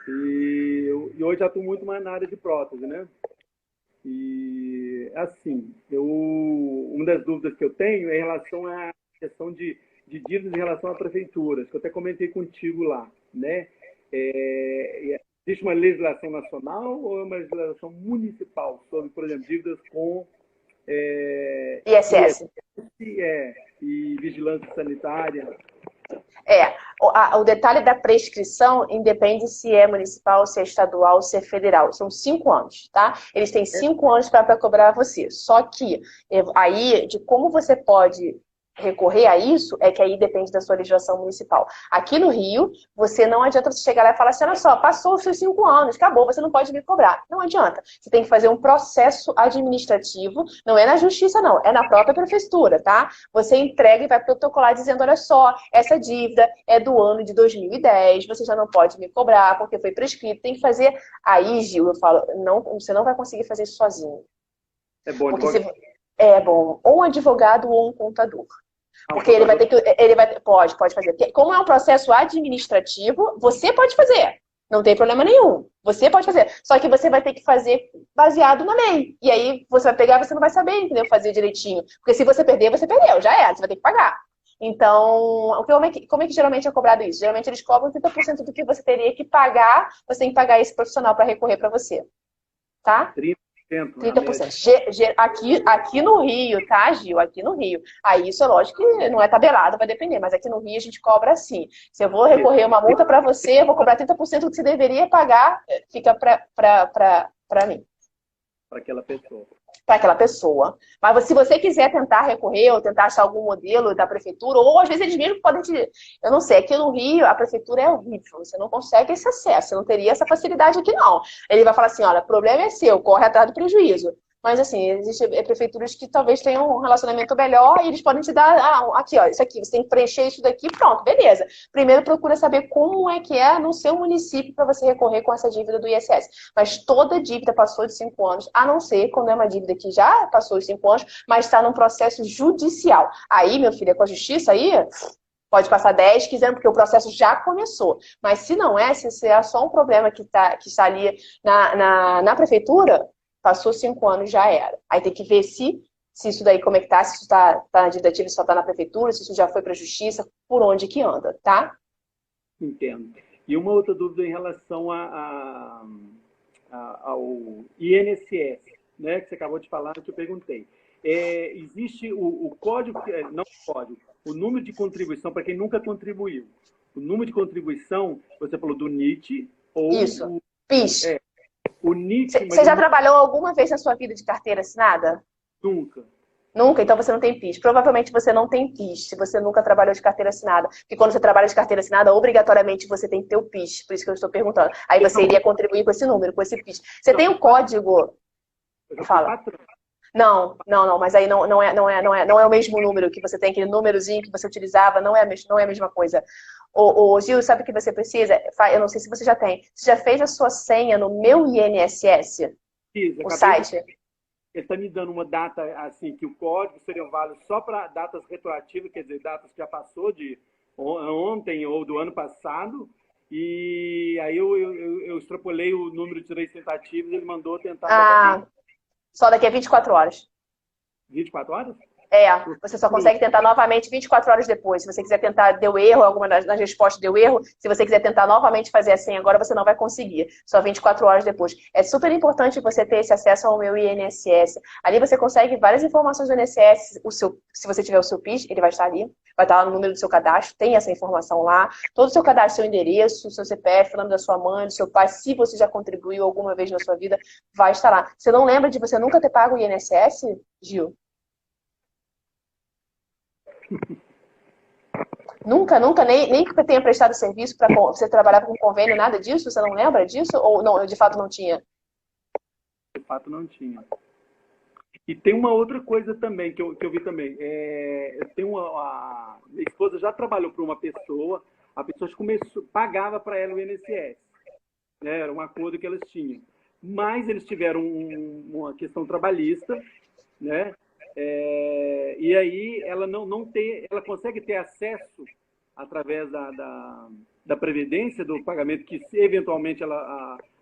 E hoje atuo muito mais na área de prótese, né? E, assim, uma das dúvidas que eu tenho é em relação à questão de dívidas em relação a prefeituras, que eu até comentei contigo lá, né? Existe uma legislação nacional ou é uma legislação municipal sobre, por exemplo, dívidas com ISS. E vigilância sanitária? O detalhe da prescrição independe se é municipal, se é estadual, se é federal. São 5 anos, tá? Eles têm 5 anos para cobrar você. Só que aí, de como você pode recorrer a isso, é que aí depende da sua legislação municipal. Aqui no Rio, você não adianta você chegar lá e falar assim, olha só, passou os seus 5 anos, acabou, você não pode me cobrar. Não adianta. Você tem que fazer um processo administrativo, não é na justiça não, é na própria prefeitura, tá? Você entrega e vai protocolar dizendo, olha só, essa dívida é do ano de 2010, você já não pode me cobrar porque foi prescrito, tem que fazer. Aí, Gil, eu falo, você não vai conseguir fazer isso sozinho. É bom, É bom, ou um advogado ou um contador. Porque ele vai ter que. Pode fazer. Porque como é um processo administrativo, você pode fazer. Não tem problema nenhum. Você pode fazer. Só que você vai ter que fazer baseado na lei. E aí você vai pegar, você não vai saber, entendeu? Fazer direitinho. Porque se você perder, você perdeu. Já era, você vai ter que pagar. Então, como é que geralmente é cobrado isso? Geralmente eles cobram 30% do que você teria que pagar. Você tem que pagar esse profissional para recorrer para você. Tá? 30%. Aqui no Rio, tá, Gil? Aqui no Rio. Aí isso é lógico que não é tabelado, vai depender, mas aqui no Rio a gente cobra assim. Se eu vou recorrer uma multa para você, eu vou cobrar 30% do que você deveria pagar, fica para mim. Para aquela pessoa. para aquela pessoa. Mas se você quiser tentar recorrer ou tentar achar algum modelo da prefeitura, ou às vezes eles mesmos podem te... Eu não sei, aqui no Rio a prefeitura é horrível, você não consegue esse acesso, você não teria essa facilidade aqui não. Ele vai falar assim, olha, o problema é seu, corre atrás do prejuízo. Mas assim, existem prefeituras que talvez tenham um relacionamento melhor e eles podem te dar, aqui, ó, isso aqui, você tem que preencher isso daqui, pronto, beleza. Primeiro procura saber como é que é no seu município para você recorrer com essa dívida do ISS. Mas toda dívida passou de 5 anos, a não ser quando é uma dívida que já passou os 5 anos, mas está num processo judicial. Aí, meu filho, é com a justiça aí, pode passar 10, 15 anos, porque o processo já começou. Mas se não é, se é só um problema que está ali na prefeitura, passou 5 anos, já era. Aí tem que ver se isso daí, como é que tá, se isso tá na dívida ativa, se só tá na prefeitura, se isso já foi para a justiça, por onde que anda, tá? Entendo. E uma outra dúvida em relação ao INSS, né, que você acabou de falar, que eu perguntei. Existe o código, não o código, o número de contribuição, para quem nunca contribuiu. O número de contribuição, você falou do NIT ou... Isso, PIS. O NIT... Você já trabalhou alguma vez na sua vida de carteira assinada? Nunca. Nunca? Então você não tem PIS. Provavelmente você não tem PIS, se você nunca trabalhou de carteira assinada. Porque quando você trabalha de carteira assinada, obrigatoriamente você tem que ter o PIS. Por isso que eu estou perguntando. Aí você iria contribuir com esse número, com esse PIS. Você tem o código... Fala. Não, mas aí não é o mesmo número que você tem, aquele númerozinho que você utilizava, não é a mesma coisa. Ô, Gil, sabe o que você precisa? Eu não sei se você já tem. Você já fez a sua senha no Meu INSS? O site? Ele está me dando uma data, assim, que o código seria válido só para datas retroativas, quer dizer, datas que já passou de ontem ou do ano passado, e aí eu extrapolei o número de 3 tentativas e ele mandou tentar... Só daqui a 24 horas. 24 horas? Você só consegue tentar novamente 24 horas depois. Se você quiser tentar, deu erro, alguma das respostas deu erro, se você quiser tentar novamente fazer a senha agora, você não vai conseguir. Só 24 horas depois. É super importante você ter esse acesso ao Meu INSS. Ali você consegue várias informações do INSS. Se você tiver o seu PIS, ele vai estar ali. Vai estar lá no número do seu cadastro, tem essa informação lá. Todo o seu cadastro, seu endereço, seu CPF, o nome da sua mãe, do seu pai, se você já contribuiu alguma vez na sua vida, vai estar lá. Você não lembra de você nunca ter pago o INSS, Gil? Nunca, nem que tenha prestado serviço para você trabalhava com convênio, nada disso? Você não lembra disso? Ou não, de fato não tinha? De fato não tinha. E tem uma outra coisa também, que eu vi também. A minha esposa já trabalhou para uma pessoa, a pessoa pagava para ela o INSS. Né? Era um acordo que elas tinham. Mas eles tiveram uma questão trabalhista, né? E aí ela ela consegue ter acesso através da Previdência, do pagamento que eventualmente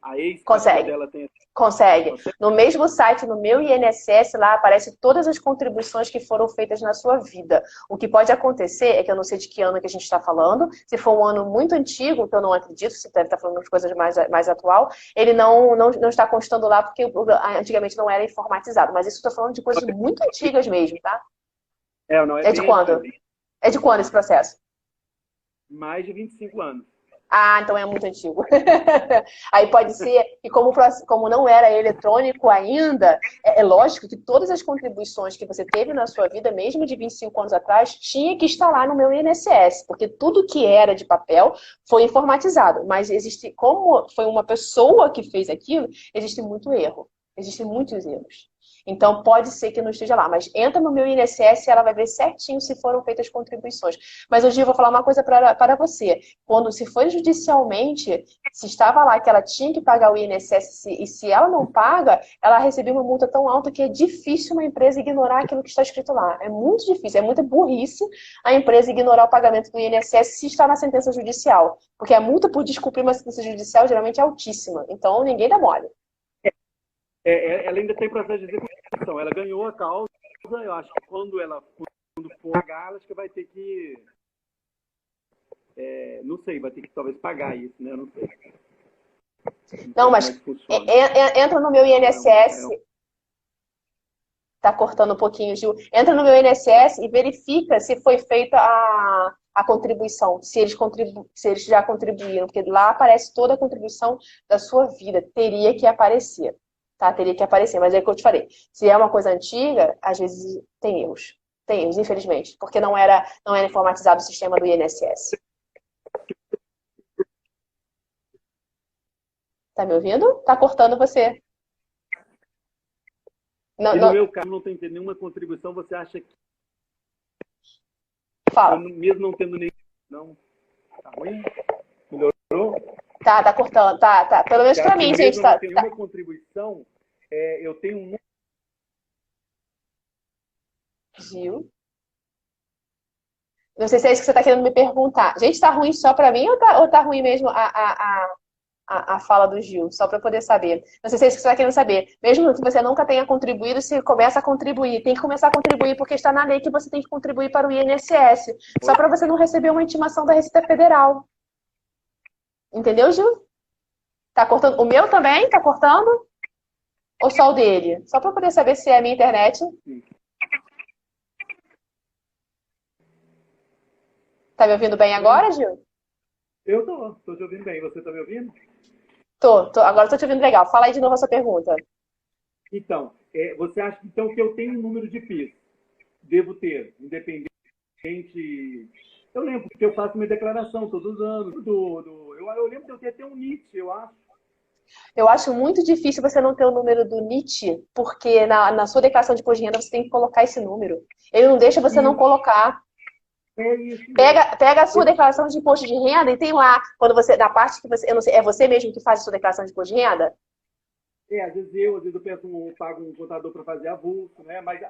a ex dela tem. Consegue. No mesmo site, no Meu INSS, lá aparece todas as contribuições que foram feitas na sua vida. O que pode acontecer é que eu não sei de que ano que a gente está falando. Se for um ano muito antigo, que eu não acredito, você deve estar falando de coisas mais atual, ele não está constando lá porque antigamente não era informatizado. Mas isso estou falando de coisas muito antigas mesmo, tá? É de quando? Antigo. É de quando esse processo? Mais de 25 anos. Então é muito antigo. Aí pode ser que como não era eletrônico ainda, é lógico que todas as contribuições que você teve na sua vida, mesmo de 25 anos atrás, tinha que estar lá no Meu INSS, porque tudo que era de papel foi informatizado. Mas como foi uma pessoa que fez aquilo, existe muito erro. Existem muitos erros. Então, pode ser que não esteja lá. Mas entra no Meu INSS e ela vai ver certinho se foram feitas contribuições. Mas hoje eu vou falar uma coisa para você. Se foi judicialmente, se estava lá que ela tinha que pagar o INSS e se ela não paga, ela recebeu uma multa tão alta que é difícil uma empresa ignorar aquilo que está escrito lá. É muito difícil, é muita burrice a empresa ignorar o pagamento do INSS se está na sentença judicial. Porque a multa por descumprir uma sentença judicial geralmente é altíssima. Então, ninguém dá mole. Ela ainda tem processo de execução. Ela ganhou a causa. Eu acho que quando for pagar, acho que vai ter que... não sei, vai ter que talvez pagar isso, né? Eu não sei. Não, mas entra no Meu INSS... Tá cortando um pouquinho, Gil. Entra no Meu INSS e verifica se foi feita a contribuição, se eles já contribuíram, porque lá aparece toda a contribuição da sua vida. Teria que aparecer. tá? Teria que aparecer, mas é o que eu te falei. Se é uma coisa antiga, às vezes tem erros. Tem erros, infelizmente, porque não era informatizado o sistema do INSS. Tá me ouvindo? Tá cortando você. Não, E no não, meu caso, não tem nenhuma contribuição, você acha que fala. mesmo não tendo nenhum... Não, tá ruim? Melhorou? Tá cortando, tá. Pelo menos Você pra acha que mim, mesmo gente, não tá. tem nenhuma contribuição, eu tenho um... Gil. Não sei se é isso que você tá querendo me perguntar. Gente, tá ruim só pra mim ou tá ruim mesmo a fala do Gil? Só pra eu poder saber. Não sei se é isso que você tá querendo saber. Mesmo que você nunca tenha contribuído, se começa a contribuir. Tem que começar a contribuir porque está na lei que você tem que contribuir para o INSS. Só pra você não receber uma intimação da Receita Federal. Entendeu, Gil? Tá cortando? O meu também? Tá cortando? Ou só o dele? Só pra eu poder saber se é a minha internet. Tá me ouvindo bem agora, Gil? Eu tô te ouvindo bem. Você tá me ouvindo? Agora eu tô te ouvindo legal. Fala aí de novo a sua pergunta. Então, você acha então que eu tenho um número de PIS? Devo ter, independente. Eu lembro que eu faço minha declaração todos os anos. Eu lembro de eu ter até um NIT, eu acho. Eu acho muito difícil você não ter o número do NIT, porque na sua declaração de imposto de renda você tem que colocar esse número. Ele não deixa você não colocar. É isso. Pega a sua declaração de imposto de renda e tem lá, quando você, na parte que você, eu não sei, é você mesmo que faz a sua declaração de imposto de renda? Às vezes eu pago um contador para fazer avulso, né? Mas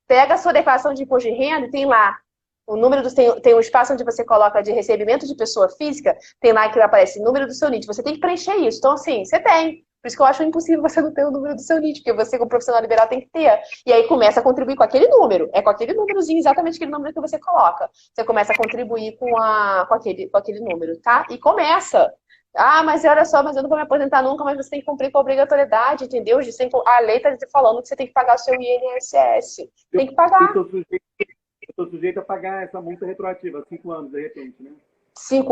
Pega a sua declaração de imposto de renda e tem lá o número tem um espaço onde você coloca de recebimento de pessoa física, tem lá que aparece o número do seu NIT. Você tem que preencher isso. Então, assim, você tem. Por isso que eu acho impossível você não ter o número do seu NIT, porque você, como profissional liberal, tem que ter. E aí começa a contribuir com aquele número. É com aquele númerozinho, exatamente aquele número que você coloca. Você começa a contribuir com aquele número, tá? E começa. Ah, mas olha só, mas eu não vou me aposentar nunca, mas você tem que cumprir com a obrigatoriedade, entendeu? A lei está falando que você tem que pagar o seu INSS. Tem que pagar. Eu estou sujeito a pagar essa multa retroativa, 5 anos, de repente, né?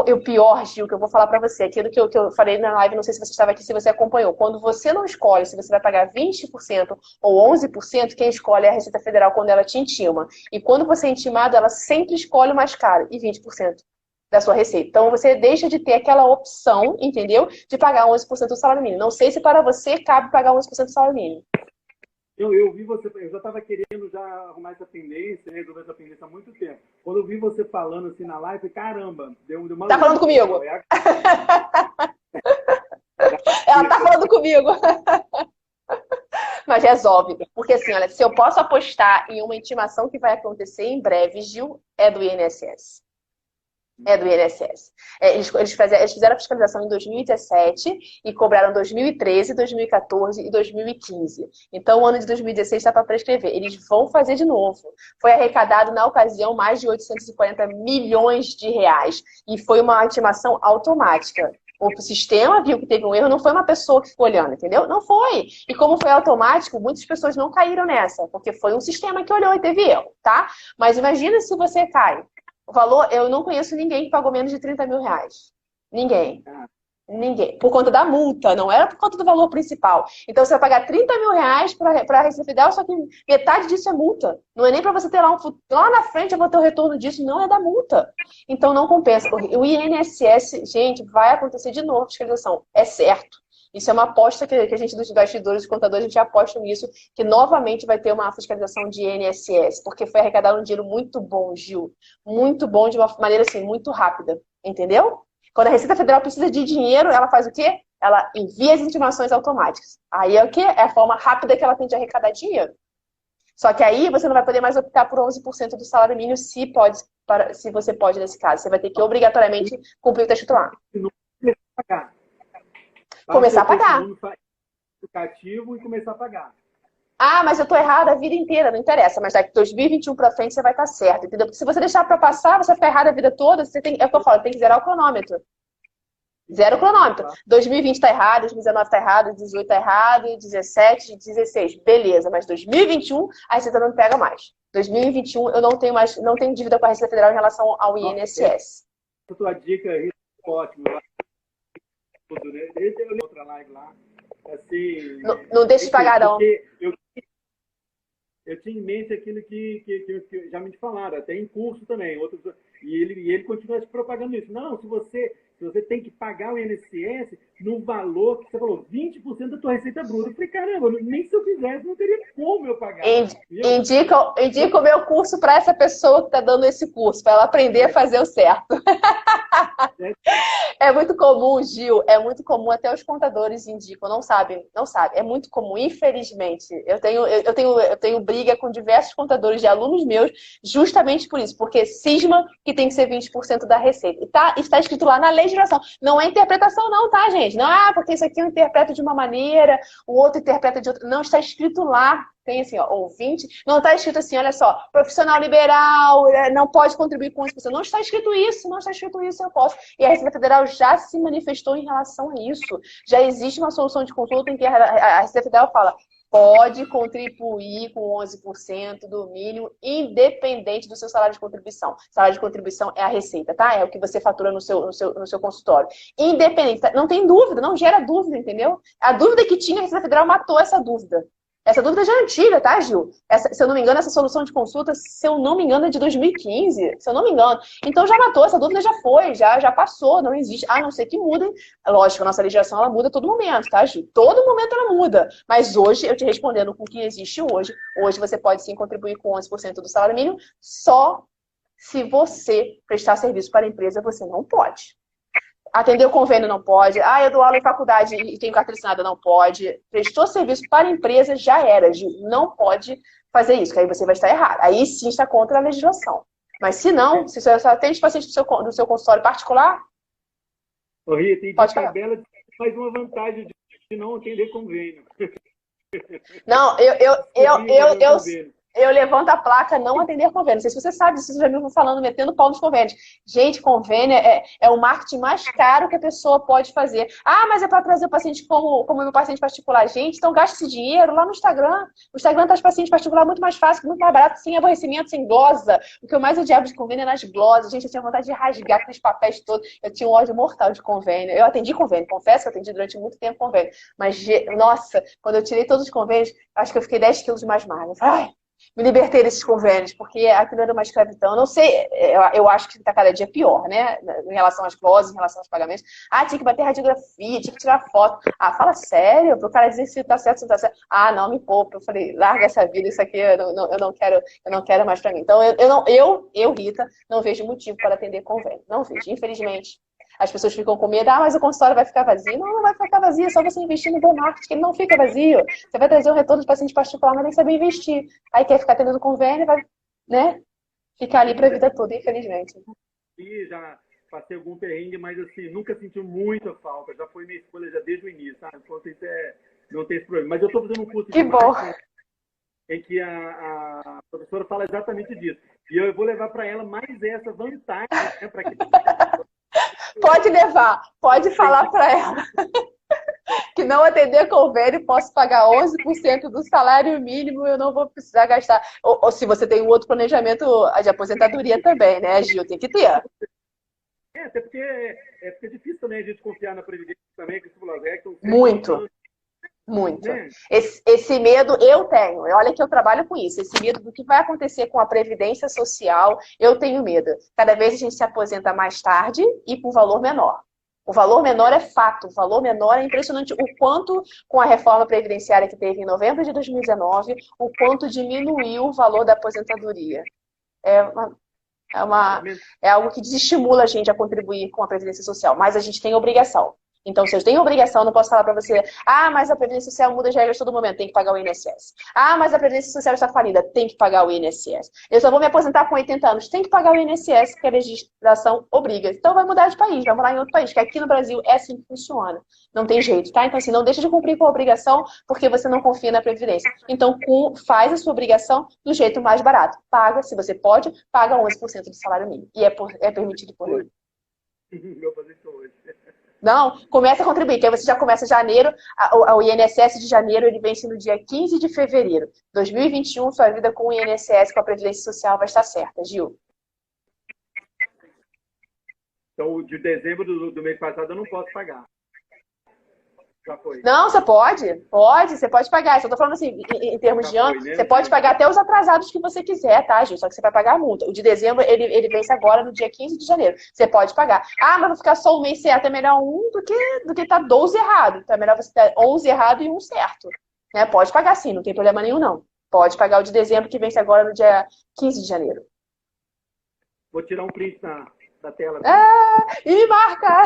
E o pior, Gil, que eu vou falar pra você, aquilo que eu falei na live, não sei se você estava aqui, se você acompanhou. Quando você não escolhe se você vai pagar 20% ou 11%, quem escolhe é a Receita Federal quando ela te intima. E quando você é intimado, ela sempre escolhe o mais caro, e 20% da sua receita. Então você deixa de ter aquela opção, entendeu? De pagar 11% do salário mínimo. Não sei se para você cabe pagar 11% do salário mínimo. Eu vi você, eu já estava querendo já arrumar essa pendência, resolver essa pendência há muito tempo. Quando eu vi você falando assim na live, caramba, deu uma... Tá falando comigo? Ela tá falando comigo. Mas resolve. Porque assim, olha, se eu posso apostar em uma intimação que vai acontecer em breve, Gil, é do INSS. É do INSS. Eles fizeram a fiscalização em 2017 e cobraram 2013, 2014 e 2015. Então, o ano de 2016 está para prescrever. Eles vão fazer de novo. Foi arrecadado, na ocasião, mais de 840 milhões de reais. E foi uma intimação automática. O sistema viu que teve um erro, não foi uma pessoa que ficou olhando, entendeu? Não foi. E como foi automático, muitas pessoas não caíram nessa, porque foi um sistema que olhou e teve erro, tá? Mas imagina se você cai. O valor, eu não conheço ninguém que pagou menos de 30 mil reais. Ninguém. Ninguém. Por conta da multa, não era por conta do valor principal. Então você vai pagar 30 mil reais para a Receita Federal, só que metade disso é multa. Não é nem para você ter lá na frente eu vou ter o retorno disso, não é da multa. Então não compensa. O INSS, gente, vai acontecer de novo a fiscalização. É certo. Isso é uma aposta que a gente, dos bastidores, dos contadores, a gente aposta nisso, que novamente vai ter uma fiscalização de INSS, porque foi arrecadado um dinheiro muito bom, Gil. Muito bom, de uma maneira assim, muito rápida. Entendeu? Quando a Receita Federal precisa de dinheiro, ela faz o quê? Ela envia as intimações automáticas. Aí é o quê? É a forma rápida que ela tem de arrecadar dinheiro. Só que aí você não vai poder mais optar por 11% do salário mínimo se você pode nesse caso. Você vai ter que obrigatoriamente cumprir o texto lá. Começar a pagar. Aplicativo e começar a pagar. Ah, mas eu tô errada a vida inteira, não interessa. Mas daqui de 2021 pra frente você vai estar certo, entendeu? Porque se você deixar pra passar, você vai ficar errada a vida toda. É o que eu falo, tem que zerar o cronômetro. Zero cronômetro. 2020 tá errado, 2019 tá errado, 2018 tá errado, 2017, 2016. Beleza, mas 2021 a Receita não me pega mais. 2021 eu não tenho dívida com a Receita Federal em relação ao INSS. A tua dica aí é ótima. Eu li outra live lá. assim, Não deixe de pagar, não. porque eu tinha em mente aquilo que já me falaram, até em curso também. Outros, e ele continua se propagando isso. Não, se você tem que pagar o INSS no valor que você falou, 20% da tua receita bruta. Eu falei, caramba, nem se eu quisesse, não teria como eu pagar. Indica o meu curso para essa pessoa que está dando esse curso, para ela aprender a fazer o certo. É muito comum, Gil, é muito comum, até os contadores indicam, não sabem, não sabem. É muito comum, infelizmente. Eu tenho briga com diversos contadores de alunos meus, justamente por isso, porque cisma que tem que ser 20% da receita. E está escrito lá na legislação. Não é interpretação, não, tá, gente? Não, porque isso aqui eu interpreto de uma maneira, o outro interpreta de outra. Não, está escrito lá. Tem assim, ó, ouvinte. Não está escrito assim, olha só, profissional liberal, não pode contribuir com isso. Não está escrito isso, não está escrito isso, eu posso. E a Receita Federal já se manifestou em relação a isso. Já existe uma solução de consulta em que a Receita Federal fala, pode contribuir com 11% do mínimo, independente do seu salário de contribuição. Salário de contribuição é a receita, tá? É o que você fatura no seu consultório. Independente, não tem dúvida, não gera dúvida, entendeu? A dúvida que tinha, a Receita Federal matou essa dúvida. Essa dúvida já é antiga, tá, Gil? Se eu não me engano, essa solução de consulta, se eu não me engano, é de 2015. Se eu não me engano. Então já matou, essa dúvida já foi, já passou, não existe. A não ser que mudem. Lógico, a nossa legislação ela muda a todo momento, tá, Gil? Todo momento ela muda. Mas hoje, eu te respondendo com o que existe hoje você pode sim contribuir com 11% do salário mínimo, só se você prestar serviço para a empresa, você não pode. Atender o convênio não pode. Eu dou aula em faculdade e tenho carteira assinada, não pode. Prestou serviço para a empresa, já era, Gil. Não pode fazer isso, que aí você vai estar errado. Aí sim está contra a legislação. Mas se não, se você só atende paciente do seu consultório particular, Ô, Rita, e pode de falar. tabela mais uma vantagem de não atender convênio. Não, eu levanto a placa não atender convênio. Não sei se você sabe, se você já me ouviu falando, metendo pau nos convênios. Gente, convênio é o marketing mais caro que a pessoa pode fazer. Mas é para trazer o paciente como meu paciente particular. Gente, então gasta esse dinheiro lá no Instagram. O Instagram traz paciente particular muito mais fácil, muito mais barato, sem aborrecimento, sem glosa. O que eu mais odiava de convênio é nas glosas. Gente, eu tinha vontade de rasgar aqueles papéis todos. Eu tinha um ódio mortal de convênio. Eu atendi convênio, confesso que eu atendi durante muito tempo convênio. Mas, nossa, quando eu tirei todos os convênios, acho que eu fiquei 10 quilos mais magra. Me libertei desses convênios, porque aquilo era uma escravidão. Não sei, eu acho que está cada dia pior, né? Em relação às glosas, em relação aos pagamentos. Tinha que bater radiografia, tinha que tirar foto. Fala sério, para o cara dizer se está certo, se não está certo. Não me poupa. Eu falei, larga essa vida, isso aqui eu não quero mais para mim. Então, eu, Rita, não vejo motivo para atender convênio. Não vejo, infelizmente. As pessoas ficam com medo, mas o consultório vai ficar vazio. Não vai ficar vazio, é só você investir no bom marketing, que ele não fica vazio. Você vai trazer um retorno de paciente particular, mas tem que saber investir. Aí quer ficar tendo convênio, vai, né? Ficar ali para a vida toda, infelizmente. E já passei algum perrengue, mas assim, nunca senti muita falta. Já foi minha escolha já desde o início, sabe? Então, não tem esse problema. Mas eu estou fazendo um curso que bom. Em que a professora fala exatamente disso. E eu vou levar para ela mais essa vantagem, né, para que pode levar, pode falar para ela que não atender convênio, posso pagar 11% do salário mínimo, eu não vou precisar gastar. Ou se você tem um outro planejamento de aposentadoria também, né, Gil? Tem que ter. Até porque é difícil também a gente confiar na Previdência também, que muito. Muito. Esse medo eu tenho. Olha que eu trabalho com isso. Esse medo do que vai acontecer com a Previdência Social, eu tenho medo. Cada vez a gente se aposenta mais tarde e com valor menor. O valor menor é fato. O valor menor é impressionante. O quanto, com a reforma previdenciária que teve em novembro de 2019, o quanto diminuiu o valor da aposentadoria. É algo que desestimula a gente a contribuir com a Previdência Social. Mas a gente tem obrigação. Então, se eu tenho obrigação, eu não posso falar para você, mas a Previdência Social muda as regras todo momento, tem que pagar o INSS. Mas a Previdência Social está falida, tem que pagar o INSS. Eu só vou me aposentar com 80 anos, tem que pagar o INSS, que a legislação obriga. Então, vai mudar de país, vai morar em outro país, que aqui no Brasil é assim que funciona. Não tem jeito, tá? Então, assim, não deixa de cumprir com a obrigação porque você não confia na Previdência. Então, faz a sua obrigação do jeito mais barato. Paga, se você pode, paga 11% do salário mínimo. E é permitido por lei. Vou fazer isso hoje. Não, começa a contribuir, que aí você já começa janeiro, o INSS de janeiro, ele vence no dia 15 de fevereiro. 2021, sua vida com o INSS, com a Previdência Social vai estar certa, Gil. Então, de dezembro do mês passado eu não posso pagar. Já foi. Não, você pode pagar. Só tô falando assim, em termos de Já ano, foi, né? você pode pagar até os atrasados que você quiser, tá, Gil? Só que você vai pagar a multa. O de dezembro, ele vence agora no dia 15 de janeiro. Você pode pagar. Ah, mas vou ficar só um mês certo. É melhor um do que tá 12 errado. Então é melhor você ter 11 errado e um certo. Né? Pode pagar sim, não tem problema nenhum, não. Pode pagar o de dezembro, que vence agora no dia 15 de janeiro. Vou tirar um print da tela. E me marca!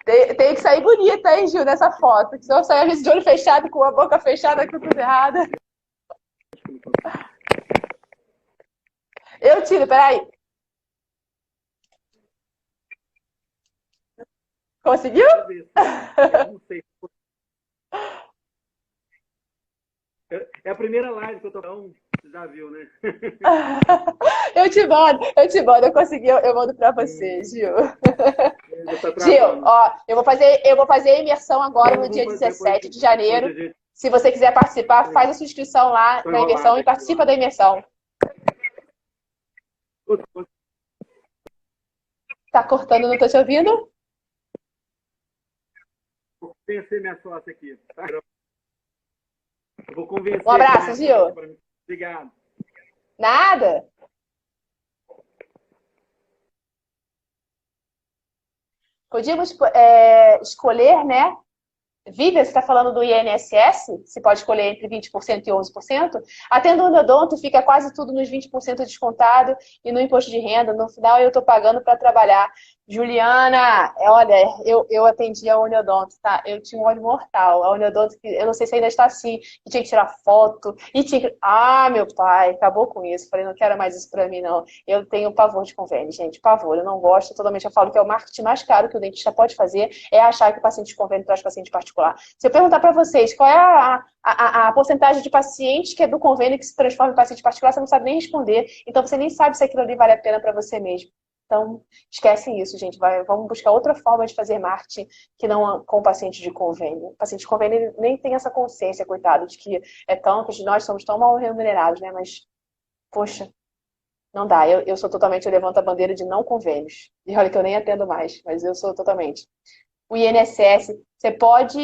Tem que sair bonita, hein, Gil, nessa foto. Porque senão eu sair às vezes de olho fechado, com a boca fechada, com tudo errado. Eu tiro, peraí. Conseguiu? Eu não sei. É a primeira live que eu tô falando, você já viu, né? Eu consegui, eu mando pra você, Gil. Gil, ó, eu vou fazer a imersão agora no dia 17 de janeiro. Se você quiser participar, faz a sua inscrição lá na imersão e participa da imersão. Tá cortando, não tô te ouvindo? Vou convencer minha sócia aqui, tá? Eu vou convencer. Um abraço, Gil. Obrigado. Nada. Podíamos escolher, né? Vivian, você está falando do INSS? Se pode escolher entre 20% e 11%. Atendo o endodonto, fica quase tudo nos 20% descontado e no imposto de renda. No final, eu estou pagando para trabalhar. Juliana, olha, eu atendi a Uniodonto, tá? Eu tinha um ódio mortal. A Uniodonto, eu não sei se ainda está assim, e tinha que tirar foto, e tinha que... Ah, meu pai, acabou com isso. Falei, não quero mais isso para mim, não. Eu tenho pavor de convênio, gente, pavor. Eu não gosto, totalmente. Eu falo que é o marketing mais caro que o dentista pode fazer, é achar que o paciente de convênio traz paciente particular. Se eu perguntar para vocês qual é a porcentagem de pacientes que é do convênio que se transforma em paciente particular, você não sabe nem responder. Então, você nem sabe se aquilo ali vale a pena para você mesmo. Então, esquecem isso, gente. Vamos buscar outra forma de fazer marketing que não com o paciente de convênio. O paciente de convênio nem tem essa consciência, coitado, de que nós somos tão mal remunerados, né? Mas, poxa, não dá. Eu sou totalmente, eu levanto a bandeira de não convênios. E olha que eu nem atendo mais, mas eu sou totalmente. O INSS, você pode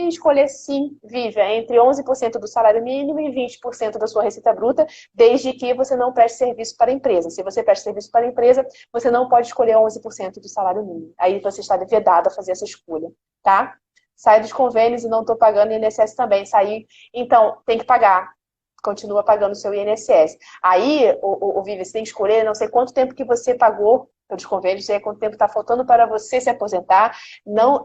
escolher sim, Vivian, entre 11% do salário mínimo e 20% da sua receita bruta, desde que você não preste serviço para a empresa. Se você presta serviço para a empresa, você não pode escolher 11% do salário mínimo. Aí você está vedado a fazer essa escolha, tá? Sai dos convênios e não estou pagando INSS também. Sair, então, tem que pagar. Continua pagando o seu INSS. Aí, o Vivian, você tem que escolher, não sei quanto tempo que você pagou pelos convênios, quanto tempo está faltando para você se aposentar. Não,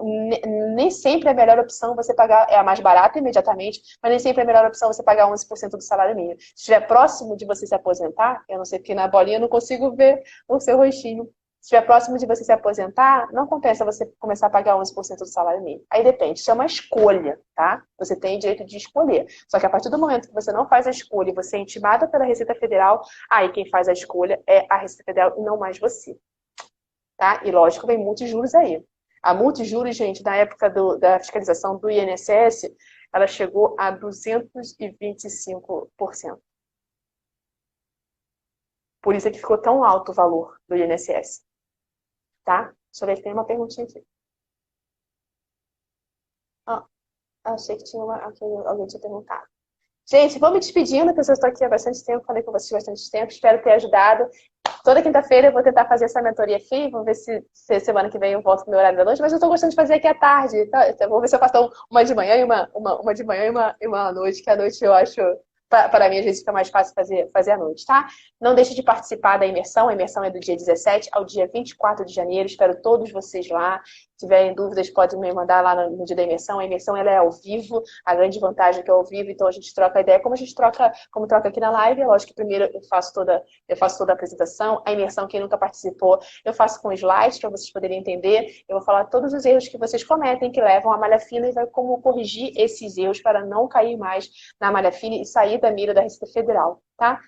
nem sempre é a melhor opção você pagar, é a mais barata imediatamente, mas nem sempre é a melhor opção você pagar 11% do salário mínimo. Se estiver próximo de você se aposentar, eu não sei porque na bolinha eu não consigo ver o seu rostinho. Se estiver próximo de você se aposentar, não compensa você começar a pagar 11% do salário mínimo. Aí depende, isso é uma escolha, tá? Você tem direito de escolher. Só que a partir do momento que você não faz a escolha e você é intimada pela Receita Federal, aí quem faz a escolha é a Receita Federal e não mais você. Tá? E lógico, vem multa e juros aí. A multa e juros, gente, na época da fiscalização do INSS, ela chegou a 225%. Por isso é que ficou tão alto o valor do INSS. Tá? Deixa eu ver se tem uma perguntinha aqui. Achei que tinha alguém tinha perguntado. Gente, vou me despedindo, porque eu estou aqui há bastante tempo, falei com vocês há bastante tempo, espero ter ajudado. Toda quinta-feira eu vou tentar fazer essa mentoria aqui, vamos ver se semana que vem eu volto no meu horário da noite, mas eu estou gostando de fazer aqui à tarde, tá? Então, vou ver se eu faço uma de manhã e uma de manhã e uma à noite, que à noite eu acho, para mim, às vezes fica mais fácil fazer à noite, tá? Não deixe de participar da imersão, a imersão é do dia 17 ao dia 24 de janeiro, espero todos vocês lá. Se tiverem dúvidas, podem me mandar lá no dia da imersão. A imersão ela é ao vivo, a grande vantagem é que é ao vivo, então a gente troca a ideia, como troca aqui na live. É lógico que primeiro eu faço toda a apresentação, a imersão, quem nunca participou, eu faço com slides para vocês poderem entender. Eu vou falar todos os erros que vocês cometem, que levam à malha fina, e vai como corrigir esses erros para não cair mais na malha fina e sair da mira da Receita Federal, tá?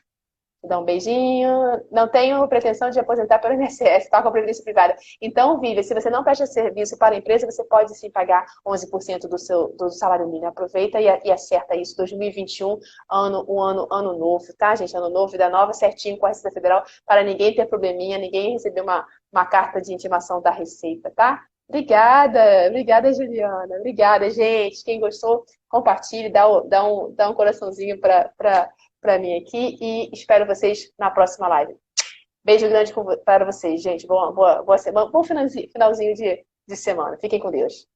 Vou dar um beijinho. Não tenho pretensão de aposentar pelo INSS, tá? Com a previdência privada. Então, Vivian, se você não presta serviço para a empresa, você pode sim pagar 11% do salário mínimo. Aproveita e acerta isso. 2021, ano novo, tá, gente? Ano novo, vida nova, certinho com a Receita Federal, para ninguém ter probleminha, ninguém receber uma carta de intimação da Receita, tá? Obrigada, Juliana. Obrigada, gente. Quem gostou, compartilhe, dá um coraçãozinho para mim aqui e espero vocês na próxima live. Beijo grande para vocês, gente. Boa semana. Bom finalzinho de semana. Fiquem com Deus.